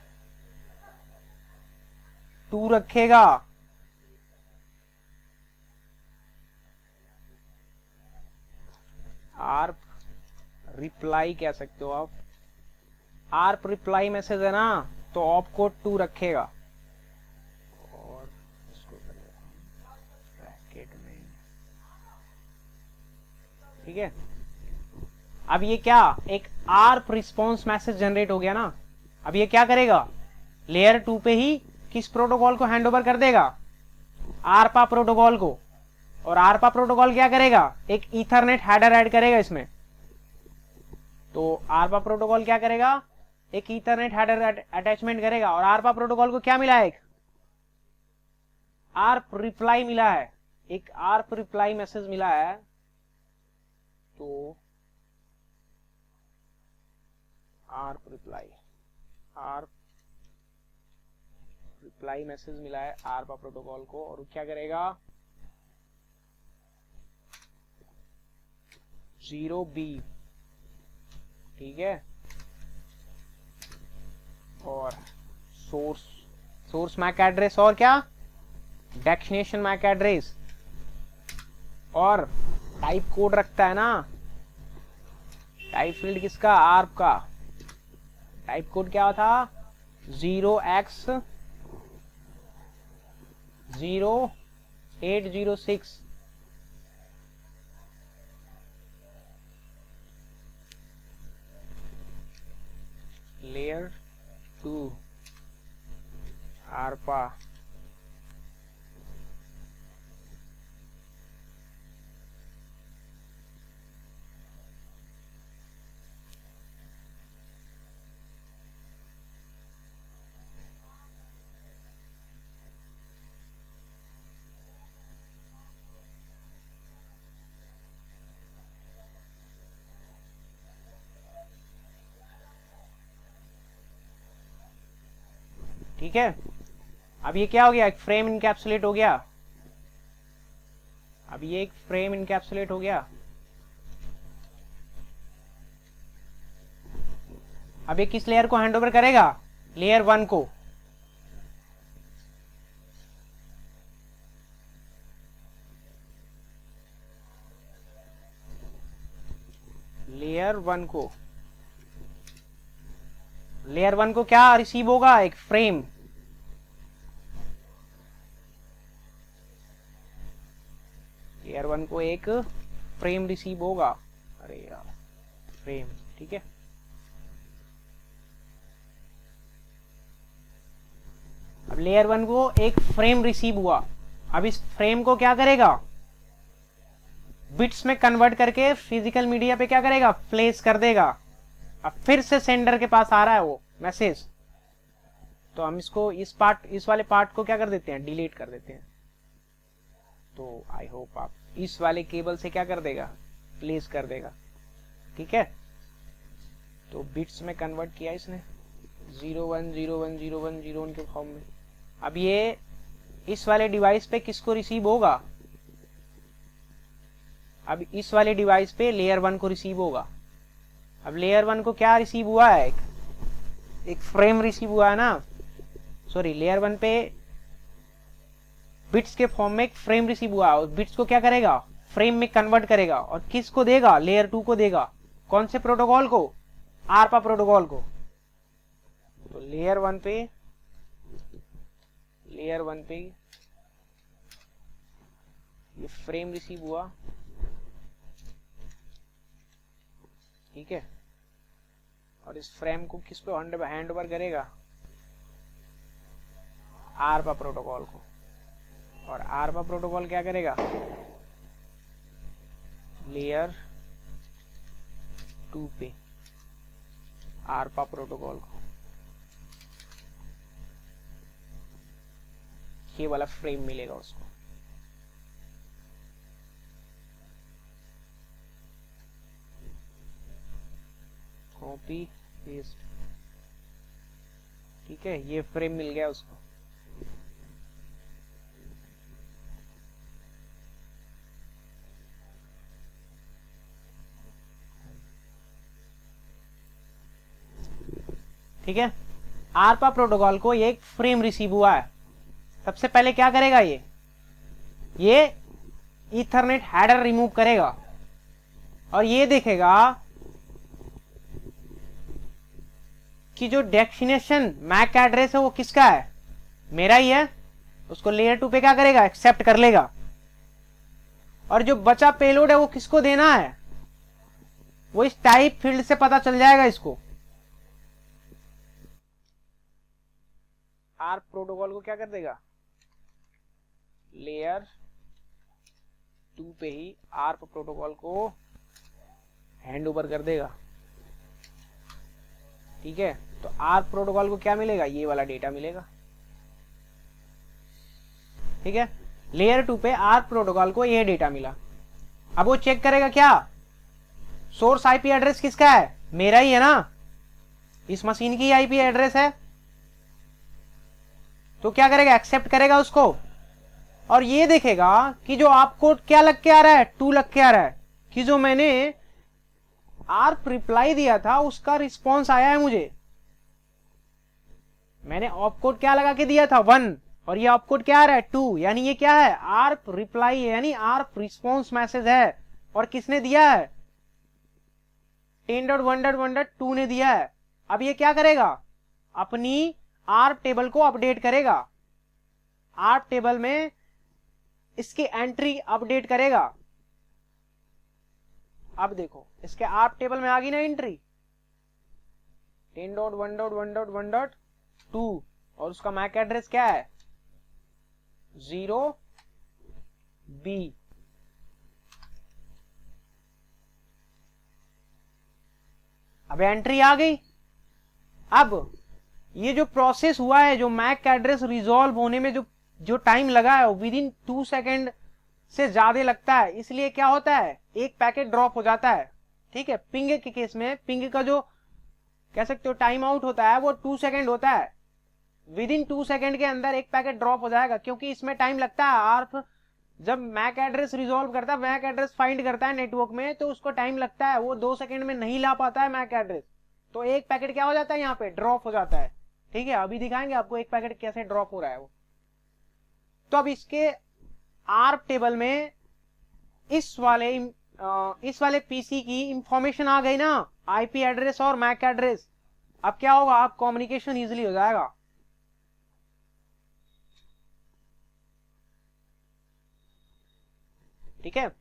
2 रखेगा। आर्प रिप्लाई कह सकते हो आप, आर्प रिप्लाई मैसेज है ना, तो ऑप कोड 2 रखेगा। और इसको ब्रैकेट में, ठीक है। अब ये क्या, एक आर्प रिस्पॉन्स मैसेज जनरेट हो गया ना। अब ये क्या करेगा, लेयर 2 पे ही किस प्रोटोकॉल को हैंडओवर कर देगा, आरपा प्रोटोकॉल को। और आरपा प्रोटोकॉल क्या करेगा, एक ईथरनेट हेडर ऐड करेगा इसमें। तो आरपा प्रोटोकॉल क्या करेगा, एक ईथरनेट हेडर अटैचमेंट करेगा। और आरपा प्रोटोकॉल को क्या मिला है, एक आर्प रिप्लाई मिला है, एक आर्प रिप्लाई मैसेज मिला है। तो ARP reply, ARP reply message मिला है आरपा प्रोटोकॉल को, और क्या करेगा, 0B, ठीक है। और सोर्स मैक एड्रेस, और क्या, डेस्टिनेशन मैक एड्रेस, और टाइप कोड रखता है ना, टाइप फील्ड किसका, आर्प का। टाइप कोड क्या था, 0x0806, लेयर 2 आरपा। ठीक है, अब ये क्या हो गया, एक फ्रेम इनकैप्सुलेट हो गया। अब ये एक फ्रेम इनकैप्सुलेट हो गया। अब ये किस लेयर को हैंडओवर करेगा, लेयर 1 को। लेयर 1 को, लेयर 1 को क्या रिसीव होगा, एक फ्रेम। लेयर 1 को एक फ्रेम रिसीव होगा, अरे यार फ्रेम, ठीक है। अब लेयर 1 को एक फ्रेम रिसीव हुआ। अब इस फ्रेम को क्या करेगा, बिट्स में कन्वर्ट करके फिजिकल मीडिया पे क्या करेगा, प्लेस कर देगा। अब फिर से सेंडर के पास आ रहा है वो मैसेज, तो हम इसको इस वाले पार्ट को क्या कर देते हैं, डिलीट कर देते हैं। तो आई होप आप इस वाले केबल से क्या कर देगा, प्लेस कर देगा, ठीक है। तो बिट्स में कन्वर्ट किया इसने, 01010101 के फॉर्म में। अब ये इस वाले डिवाइस पे किसको रिसीव होगा, अब इस वाले डिवाइस पे लेयर 1 को रिसीव होगा। अब लेयर 1 को क्या रिसीव हुआ है, एक फ्रेम रिसीव हुआ है ना, सॉरी लेयर 1 पे बिट्स के फॉर्म में एक फ्रेम रिसीव हुआ, उस बिट्स को क्या करेगा, फ्रेम में कन्वर्ट करेगा, और किसको देगा, लेयर 2 को देगा। कौन से प्रोटोकॉल को, आरपा प्रोटोकॉल को। तो लेयर 1 पे ये फ्रेम रिसीव हुआ, ठीक है, और इस फ्रेम को किस पे हैंड ओवर करेगा, आरपा प्रोटोकॉल को। और आरपा प्रोटोकॉल क्या करेगा, लेयर 2 पे आरपा प्रोटोकॉल को ये वाला फ्रेम मिलेगा उसको। कॉपी पेस्ट, ठीक है, ये फ्रेम मिल गया उसको। ठीक है, आरपा प्रोटोकॉल को ये एक फ्रेम रिसीव हुआ है। सबसे पहले क्या करेगा, ये ईथरनेट हेडर रिमूव करेगा और ये देखेगा कि जो डेस्टिनेशन मैक एड्रेस है वो किसका है, मेरा ही है। उसको लेयर 2 पे क्या करेगा, एक्सेप्ट कर लेगा। और जो बचा पेलोड है वो किसको देना है, वो इस टाइप फील्ड से पता चल जाएगा इसको। आर्प प्रोटोकॉल को क्या कर देगा, लेयर 2 पे ही आर्प प्रोटोकॉल को हैंड ओवर कर देगा, ठीक है। तो आर्प प्रोटोकॉल को क्या मिलेगा, ये वाला डेटा मिलेगा, ठीक है। लेयर 2 पे आर्प प्रोटोकॉल को ये डेटा मिला। अब वो चेक करेगा क्या, सोर्स आईपी एड्रेस किसका है, मेरा ही है ना, इस मशीन की आईपी एड्रेस है। तो क्या करेगा, एक्सेप्ट करेगा उसको और ये देखेगा कि जो आपको क्या लग के आ रहा है, 2 लग के आ रहा है, कि जो मैंने आर्प रिप्लाई दिया था उसका रिस्पॉन्स आया है मुझे। मैंने ऑपकोड क्या लगा के दिया था, 1, और ये ऑपकोड क्या आ रहा है, 2, यानी ये क्या है, आर्प रिप्लाई है, यानी आर्प रिस्पॉन्स मैसेज है। और किसने दिया है, 10.1.1.2 ने दिया है। अब ये क्या करेगा, अपनी आर्प टेबल को अपडेट करेगा, आर्प टेबल में इसकी एंट्री अपडेट करेगा। अब देखो इसके आर्प टेबल में आ गई ना एंट्री 10.1.1.1.2 और उसका मैक एड्रेस क्या है 0B। अब एंट्री आ गई। अब ये जो प्रोसेस हुआ है, जो मैक एड्रेस रिजॉल्व होने में जो टाइम लगा है विद इन 2 सेकेंड से ज्यादा लगता है, इसलिए क्या होता है, एक पैकेट ड्रॉप हो जाता है, ठीक है। पिंग के केस में पिंग का जो कह सकते हो टाइम आउट होता है वो 2 सेकेंड होता है। विद इन 2 सेकेंड के अंदर एक पैकेट ड्रॉप हो जाएगा, क्योंकि इसमें टाइम लगता है। आर्प जब मैक एड्रेस रिजॉल्व करता है, मैक एड्रेस फाइंड करता है नेटवर्क में, तो उसको टाइम लगता है, वो 2 सेकेंड में नहीं ला पाता है मैक एड्रेस। तो एक पैकेट क्या हो जाता है, यहाँ पे ड्रॉप हो जाता है, ठीक है। अभी दिखाएंगे आपको एक पैकेट कैसे ड्रॉप हो रहा है वो। तो अब इसके आर्प टेबल में इस वाले पीसी की इंफॉर्मेशन आ गई ना, आईपी एड्रेस और मैक एड्रेस। अब क्या होगा, आप कम्युनिकेशन इजीली हो जाएगा। ठीक है।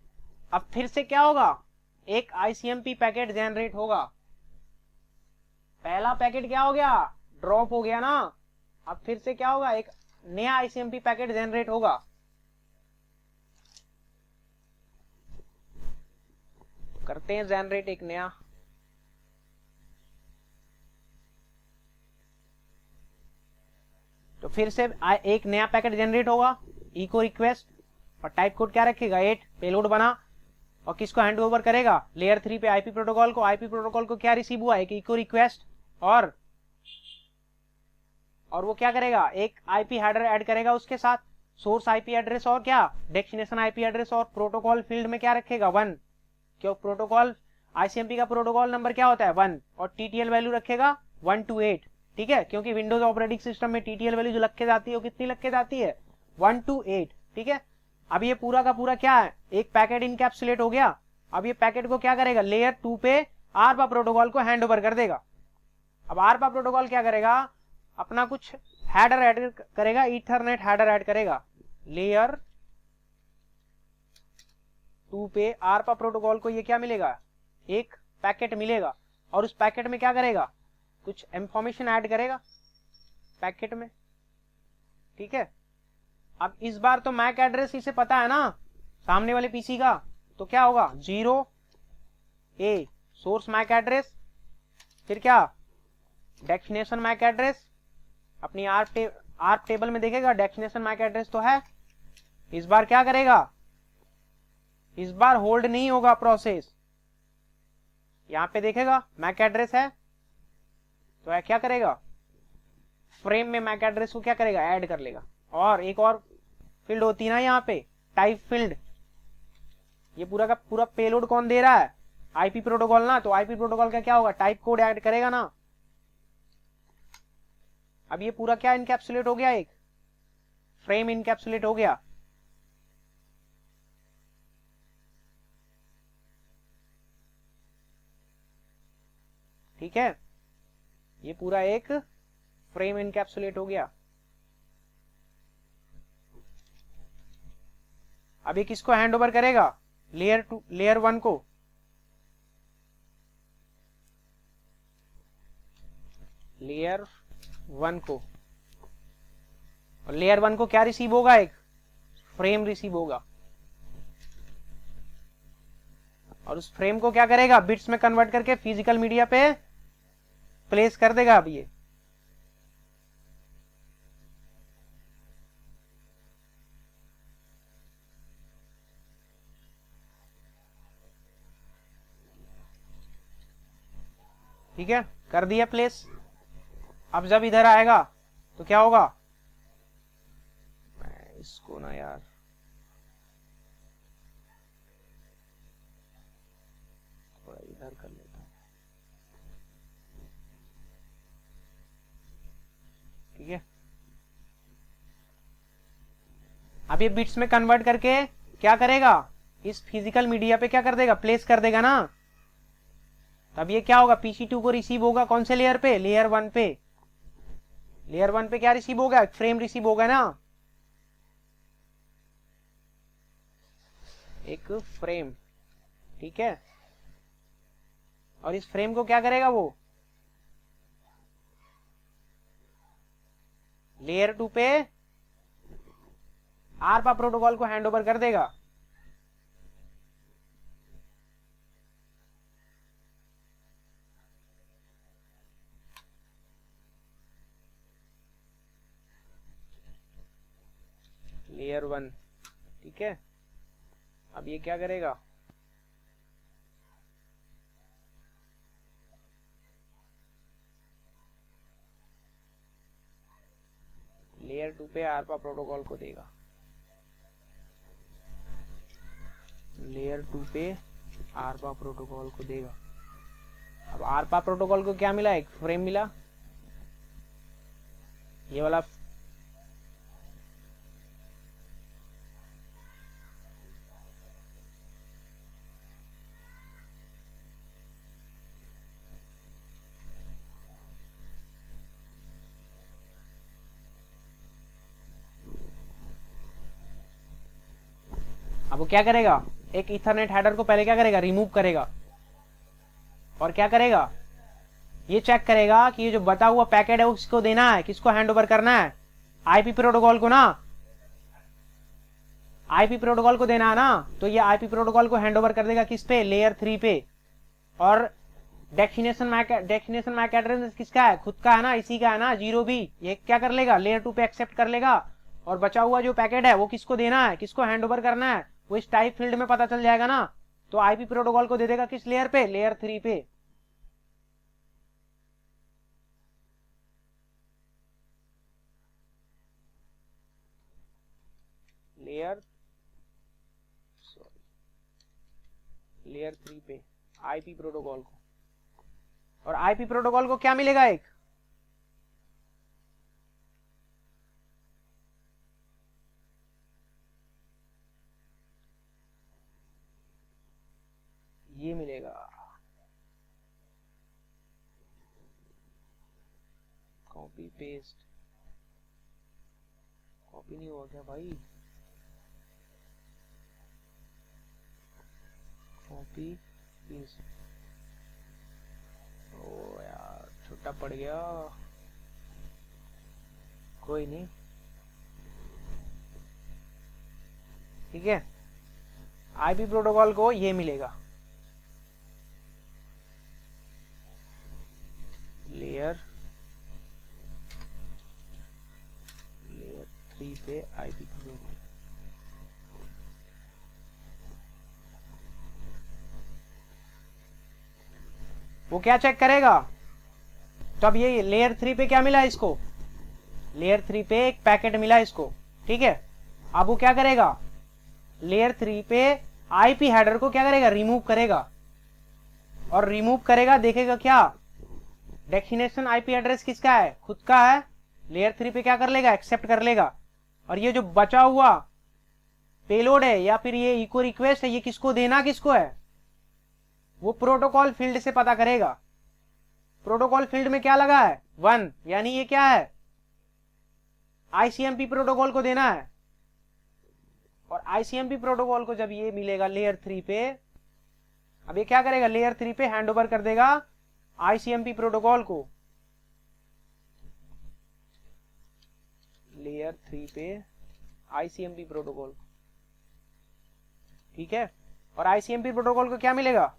अब फिर से क्या होगा, एक आईसीएमपी पैकेट जनरेट होगा। पहला पैकेट क्या हो गया, ड्रॉप हो गया ना। अब फिर से क्या होगा, एक नया आईसीएमपी पैकेट जनरेट होगा। करते हैं जनरेट एक नया। तो फिर से एक नया पैकेट जनरेट होगा, इको रिक्वेस्ट, और टाइप कोड क्या रखेगा 8, पेलोड बना, और किसको हैंड ओवर करेगा, लेयर 3 पे आईपी प्रोटोकॉल को। आईपी प्रोटोकॉल को क्या रिसीव हुआ, एक इको रिक्वेस्ट, और वो क्या करेगा, एक आईपी हेडर ऐड करेगा उसके साथ, सोर्स आईपी एड्रेस और क्या डेस्टिनेशन आईपी एड्रेस, और प्रोटोकॉल फील्ड में क्या रखेगा 1, क्यों प्रोटोकॉल आईसीएमपी का प्रोटोकॉल नंबर क्या होता है 1, और टीटीएल वैल्यू रखेगा 1 to 8, ठीक है। क्योंकि विंडोज ऑपरेटिंग सिस्टम में टीटीएल वैल्यू जो लग के जाती है वो कितनी लग के जाती है 1 to 8, ठीक है। अब ये पूरा का पूरा क्या है, एक पैकेट इनकैप्सुलेट हो गया। अब ये पैकेट को क्या करेगा, लेयर 2 पे आरपा प्रोटोकॉल को हैंड ओवर कर देगा। अब आरपा प्रोटोकॉल क्या करेगा, अपना कुछ हेडर ऐड करेगा, ईथरनेट हेडर ऐड करेगा। लेयर 2 पे आरपा प्रोटोकॉल को ये क्या मिलेगा, एक पैकेट मिलेगा, और उस पैकेट में क्या करेगा, कुछ इंफॉर्मेशन ऐड करेगा पैकेट में, ठीक है। अब इस बार तो मैक एड्रेस इसे पता है ना सामने वाले पीसी का, तो क्या होगा 0A सोर्स मैक एड्रेस, फिर क्या डेस्टिनेशन मैक एड्रेस, अपनी आर्प टेबल में देखेगा डेस्टिनेशन मैक एड्रेस तो है। इस बार क्या करेगा, इस बार होल्ड नहीं होगा प्रोसेस, यहां पे देखेगा मैक एड्रेस है तो क्या करेगा, फ्रेम में मैक एड्रेस को क्या करेगा, ऐड कर लेगा। और एक और फील्ड होती है ना यहाँ पे, टाइप फील्ड, ये पूरा का पूरा पेलोड कौन दे रहा है, आईपी प्रोटोकॉल ना, तो आईपी प्रोटोकॉल का क्या होगा, टाइप कोड ऐड करेगा ना। अब ये पूरा क्या इनकैप्सुलेट हो गया, एक फ्रेम इनकैप्सुलेट हो गया। ठीक है, ये पूरा एक फ्रेम इनकैप्सुलेट हो गया। अब ये किसको हैंड ओवर करेगा, लेयर 1 को। लेयर 1 को, और लेयर 1 को क्या रिसीव होगा, एक फ्रेम रिसीव होगा, और उस फ्रेम को क्या करेगा, बिट्स में कन्वर्ट करके फिजिकल मीडिया पे प्लेस कर देगा। अब ये ठीक है, कर दिया प्लेस। अब जब इधर आएगा तो क्या होगा, मैं इसको ना यार थोड़ा इधर कर लेता हूं, ठीक है। अब ये बिट्स में कन्वर्ट करके क्या करेगा, इस फिजिकल मीडिया पे क्या कर देगा, प्लेस कर देगा ना। तब ये क्या होगा, PC2 को रिसीव होगा कौन से लेयर पे, लेयर 1 पे। लेयर 1 पे क्या रिसीव होगा, फ्रेम रिसीव होगा ना, एक फ्रेम, ठीक है। और इस फ्रेम को क्या करेगा, वो लेयर 2 पे आरपा प्रोटोकॉल को हैंड ओवर कर देगा। लेयर 1, ठीक है। अब ये क्या करेगा, लेयर 2 पे आरपा प्रोटोकॉल को देगा, लेयर 2 पे आरपा प्रोटोकॉल को देगा। अब आरपा प्रोटोकॉल को क्या मिला, एक फ्रेम मिला, ये वाला अब वो क्या करेगा, एक इथरनेट हेडर को पहले क्या करेगा, रिमूव करेगा, और क्या करेगा, ये चेक करेगा कि ये जो बता हुआ पैकेट है वो किसको देना है, किसको हैंड ओवर करना है, आईपी प्रोटोकॉल को ना, आईपी प्रोटोकॉल को देना है ना। तो ये आईपी प्रोटोकॉल को हैंड ओवर कर देगा किस पे, लेयर 3 पे। और डेस्टिनेशन मैक एड्रेस किसका है, खुद का है ना, इसी का है ना, 0B, ये क्या कर लेगा, लेयर 2 पे एक्सेप्ट कर लेगा। और बचा हुआ जो पैकेट है वो किसको देना है, किसको हैंड ओवर करना है, वो इस टाइप फील्ड में पता चल जाएगा ना। तो आईपी प्रोटोकॉल को दे देगा किस लेयर पे, लेयर 3 पे। लेयर 3 पे आईपी प्रोटोकॉल को, और आईपी प्रोटोकॉल को क्या मिलेगा, एक कॉपी पेस्ट, कॉपी नहीं हुआ क्या भाई, कॉपी पेस्ट, ओ यार छोटा पड़ गया, कोई नहीं, ठीक है। आईपी प्रोटोकॉल को ये मिलेगा, लेयर 3 पे आईपी प्रोटोकॉल, वो क्या चेक करेगा, तो अब ये लेयर 3 पे क्या मिला इसको, लेयर 3 पे एक पैकेट मिला इसको, ठीक है। अब वो क्या करेगा, लेयर 3 पे आईपी हेडर को क्या करेगा, रिमूव करेगा, और रिमूव करेगा देखेगा क्या, डेस्टिनेशन आईपी एड्रेस किसका है, खुद का है, लेयर 3 पे क्या कर लेगा, एक्सेप्ट कर लेगा, और ये जो बचा हुआ पेलोड है या फिर ये इको रिक्वेस्ट है, ये किसको देना किसको है, वो प्रोटोकॉल फील्ड से पता करेगा। प्रोटोकॉल फील्ड में क्या लगा है, 1, यानी ये क्या है, आईसीएमपी प्रोटोकॉल को देना है। और आईसीएमपी प्रोटोकॉल को जब ये मिलेगा लेयर 3 पे, अब ये क्या करेगा, लेयर 3 पे हैंड ओवर कर देगा आईसीएमपी प्रोटोकॉल को, लेयर 3 पे आईसीएमपी प्रोटोकॉल, ठीक है। और आईसीएमपी प्रोटोकॉल को क्या मिलेगा,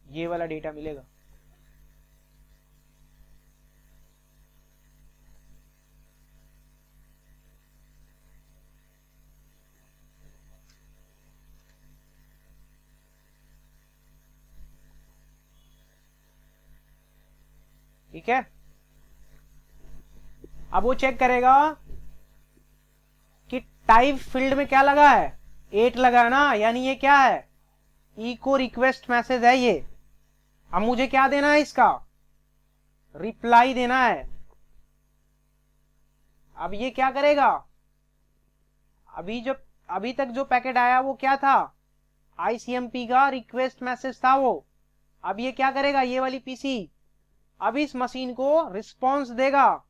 ये वाला डेटा मिलेगा, ठीक है। अब वो चेक करेगा कि टाइप फील्ड में क्या लगा है, 8 लगा है ना, यानी ये क्या है, इको रिक्वेस्ट मैसेज है ये। अब मुझे क्या देना है, इसका रिप्लाई देना है। अब ये क्या करेगा, अभी तक जो पैकेट आया वो क्या था, आईसीएमपी का रिक्वेस्ट मैसेज था वो। अब ये क्या करेगा, ये वाली पीसी अब इस मशीन को रिस्पॉन्स देगा,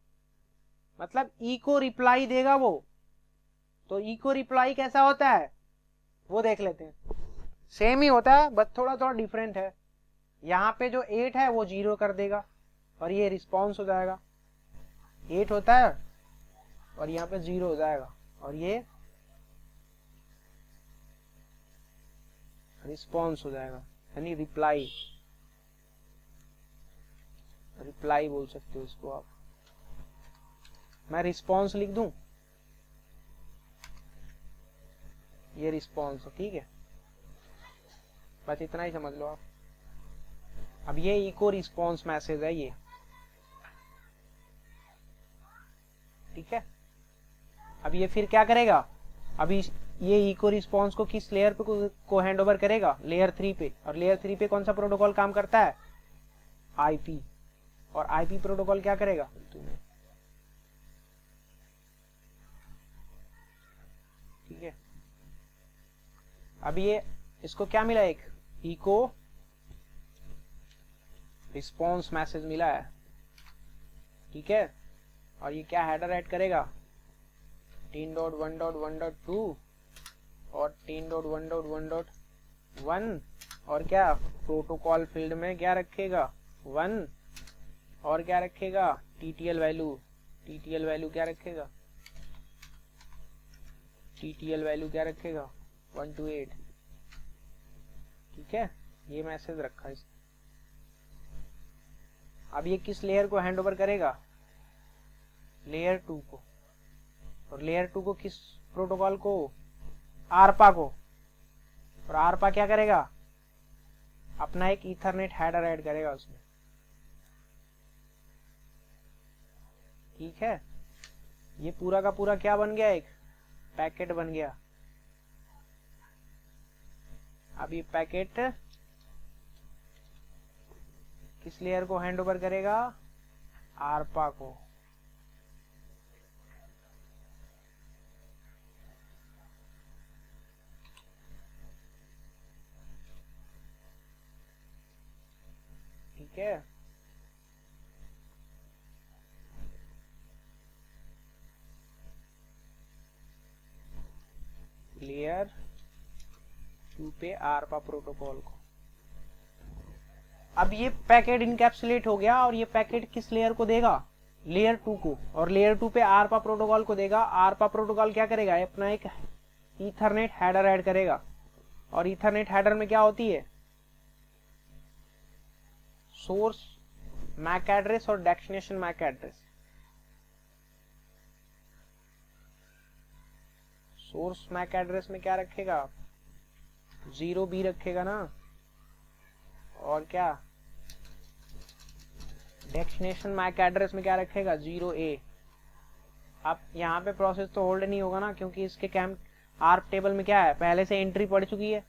मतलब इको रिप्लाई देगा वो। तो इको रिप्लाई कैसा होता है वो देख लेते हैं, सेम ही होता है बस थोड़ा थोड़ा डिफरेंट है। यहाँ पे जो 8 है वो 0 कर देगा और ये रिस्पॉन्स हो जाएगा, 8 होता है और यहाँ पे 0 हो जाएगा और ये रिस्पॉन्स हो जाएगा, यानी रिप्लाई, रिप्लाई बोल सकते हो इसको आप। मैं रिस्पॉन्स लिख दूं, ये रिस्पॉन्स, ठीक है, बस इतना ही समझ लो आप। अब ये इको रिस्पॉन्स मैसेज है ये, ठीक है। अब ये फिर क्या करेगा, अभी ये इको रिस्पॉन्स को किस लेयर पे को हैंड ओवर करेगा, लेयर 3 पे। और लेयर 3 पे कौन सा प्रोटोकॉल काम करता है, आईपी। और आईपी प्रोटोकॉल क्या करेगा, ठीक है। अब ये इसको क्या मिला, एक इको रिस्पॉन्स मैसेज मिला है, ठीक है। और ये क्या हेडर ऐड करेगा, 10.1.1.2 और 10.1.1.1 और क्या प्रोटोकॉल फील्ड में क्या रखेगा 1 और क्या रखेगा टीटीएल वैल्यू, टीटीएल वैल्यू क्या रखेगा, टीटीएल वैल्यू क्या रखेगा 128, ठीक है। ये मैसेज रखा है। अब ये किस लेयर को हैंड ओवर करेगा, लेयर 2 को। और लेयर 2 को किस प्रोटोकॉल को, आरपा को। और आरपा क्या करेगा, अपना एक ईथरनेट हेडर ऐड करेगा उसमें, ठीक है। ये पूरा का पूरा क्या बन गया, एक पैकेट बन गया। अब ये पैकेट किस लेयर को हैंड ओवर करेगा, आरपा को। ठीक है। लेयर 2 पे आरपा प्रोटोकॉल को। अब ये पैकेट इनकैप्सुलेट हो गया और ये पैकेट किस लेयर को देगा, लेयर 2 को, और लेयर 2 पे आरपा प्रोटोकॉल को देगा। आरपा प्रोटोकॉल क्या करेगा, अपना एक ईथरनेट हेडर ऐड करेगा, और ईथरनेट हेडर में क्या होती है, सोर्स मैक एड्रेस और destination MAC address. Source MAC address में क्या रखेगा, 0B रखेगा ना, और क्या डेस्टिनेशन मैक एड्रेस में क्या रखेगा, 0A। अब यहाँ पे प्रोसेस तो होल्ड नहीं होगा ना, क्योंकि इसके कैम आर्प टेबल में क्या है, पहले से एंट्री पड़ चुकी है,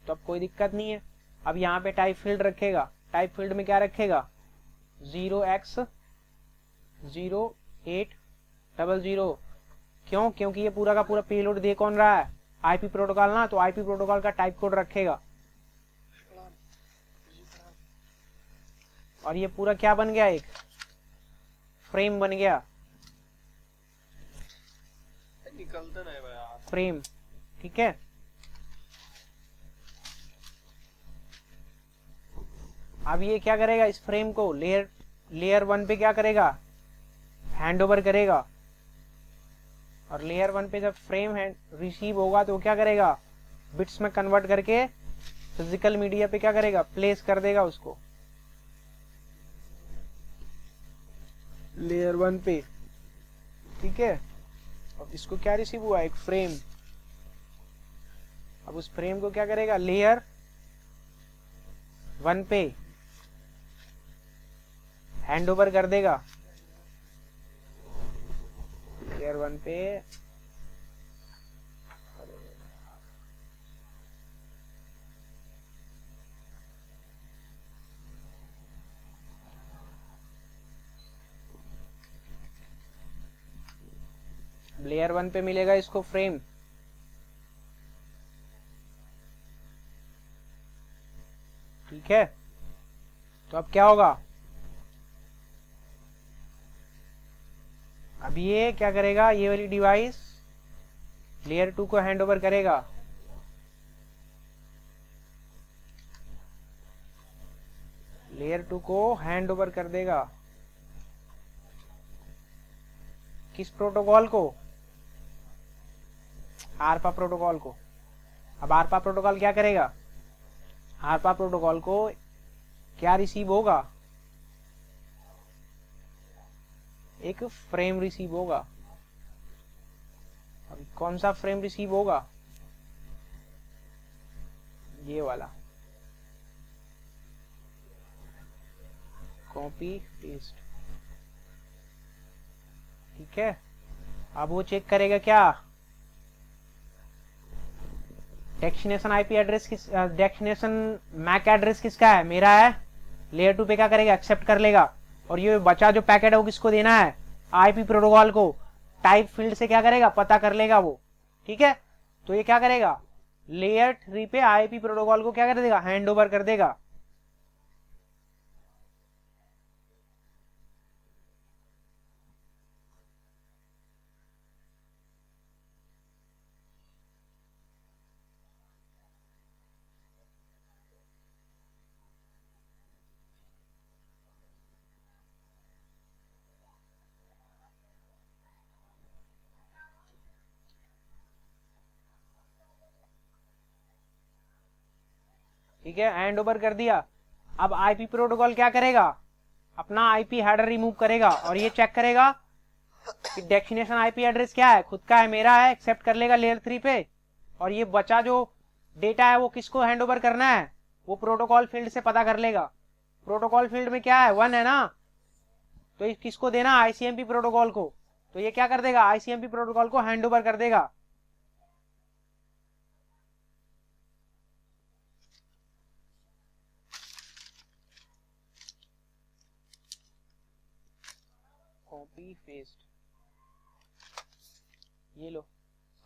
तो अब कोई दिक्कत नहीं है। अब यहाँ पे टाइप फील्ड रखेगा, टाइप फील्ड में क्या रखेगा, 0x0800। क्यों, क्योंकि ये पूरा का पूरा पेलोड दे कौन रहा है, आईपी प्रोटोकॉल ना, तो आईपी प्रोटोकॉल का टाइप कोड रखेगा। और ये पूरा क्या बन गया, एक फ्रेम बन गया, निकलते रहे यार फ्रेम, ठीक है। अब ये क्या करेगा, इस फ्रेम को लेयर 1 पे क्या करेगा, हैंड ओवर करेगा, और लेयर 1 पे जब फ्रेम रिसीव होगा तो क्या करेगा, बिट्स में कन्वर्ट करके फिजिकल मीडिया पे क्या करेगा, प्लेस कर देगा उसको लेयर 1 पे, ठीक है। अब इसको क्या रिसीव हुआ, एक फ्रेम। अब उस फ्रेम को क्या करेगा, लेयर 1 पे हैंड ओवर कर देगा, लेयर 1 पे लेयर 1 पे मिलेगा इसको फ्रेम, ठीक है। तो अब क्या होगा, अब ये क्या करेगा, ये वाली डिवाइस लेयर 2 को हैंड ओवर करेगा, लेयर 2 को हैंड ओवर कर देगा, किस प्रोटोकॉल को, आरपा प्रोटोकॉल को। अब आरपा प्रोटोकॉल क्या करेगा, आरपा प्रोटोकॉल को क्या रिसीव होगा, एक फ्रेम रिसीव होगा। अब कौन सा फ्रेम रिसीव होगा, ये वाला, कॉपी पेस्ट, ठीक है। अब वो चेक करेगा क्या, डेस्टिनेशन आईपी एड्रेस किस, डेस्टिनेशन मैक एड्रेस किसका है, मेरा है। लेयर 2 पे क्या करेगा, एक्सेप्ट कर लेगा, और ये बचा जो पैकेट है वो किसको देना है, आईपी प्रोटोकॉल को। टाइप फील्ड से क्या करेगा, पता कर लेगा वो, ठीक है। तो ये क्या करेगा, लेयर 3 पे आईपी प्रोटोकॉल को क्या कर देगा, हैंड ओवर कर देगा। ठीक है, हैंड ओवर कर दिया। अब आईपी प्रोटोकॉल क्या करेगा, अपना आईपी हेडर रिमूव करेगा, और ये चेक करेगा कि डेस्टिनेशन आईपी एड्रेस क्या है, खुद का है, मेरा है, एक्सेप्ट कर लेगा लेयर 3 पे। और ये बचा जो डेटा है वो किसको हैंड ओवर करना है, वो प्रोटोकॉल फील्ड से पता कर लेगा। प्रोटोकॉल फील्ड में क्या है, 1 है ना, तो किसको देना, आईसीएमपी प्रोटोकॉल को। तो ये क्या कर देगा, आईसीएमपी प्रोटोकॉल को हैंड ओवर कर देगा। कॉपी पेस्ट, ये लो,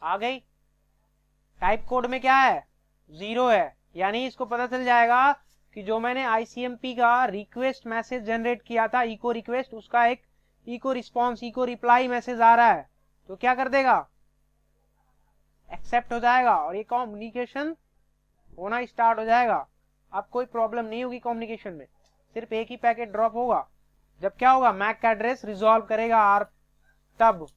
आ गई। टाइप कोड में क्या है, 0 है, यानी इसको पता चल जाएगा कि जो मैंने आईसीएमपी का रिक्वेस्ट मैसेज जनरेट किया था, इको रिक्वेस्ट, उसका एक echo response, echo reply message आ रहा है। तो क्या कर देगा, एक्सेप्ट हो जाएगा और ये कम्युनिकेशन होना स्टार्ट हो जाएगा। अब कोई प्रॉब्लम नहीं होगी कम्युनिकेशन में, सिर्फ एक ही पैकेट ड्रॉप होगा। जब क्या होगा, मैक का एड्रेस रिजॉल्व करेगा आर, तब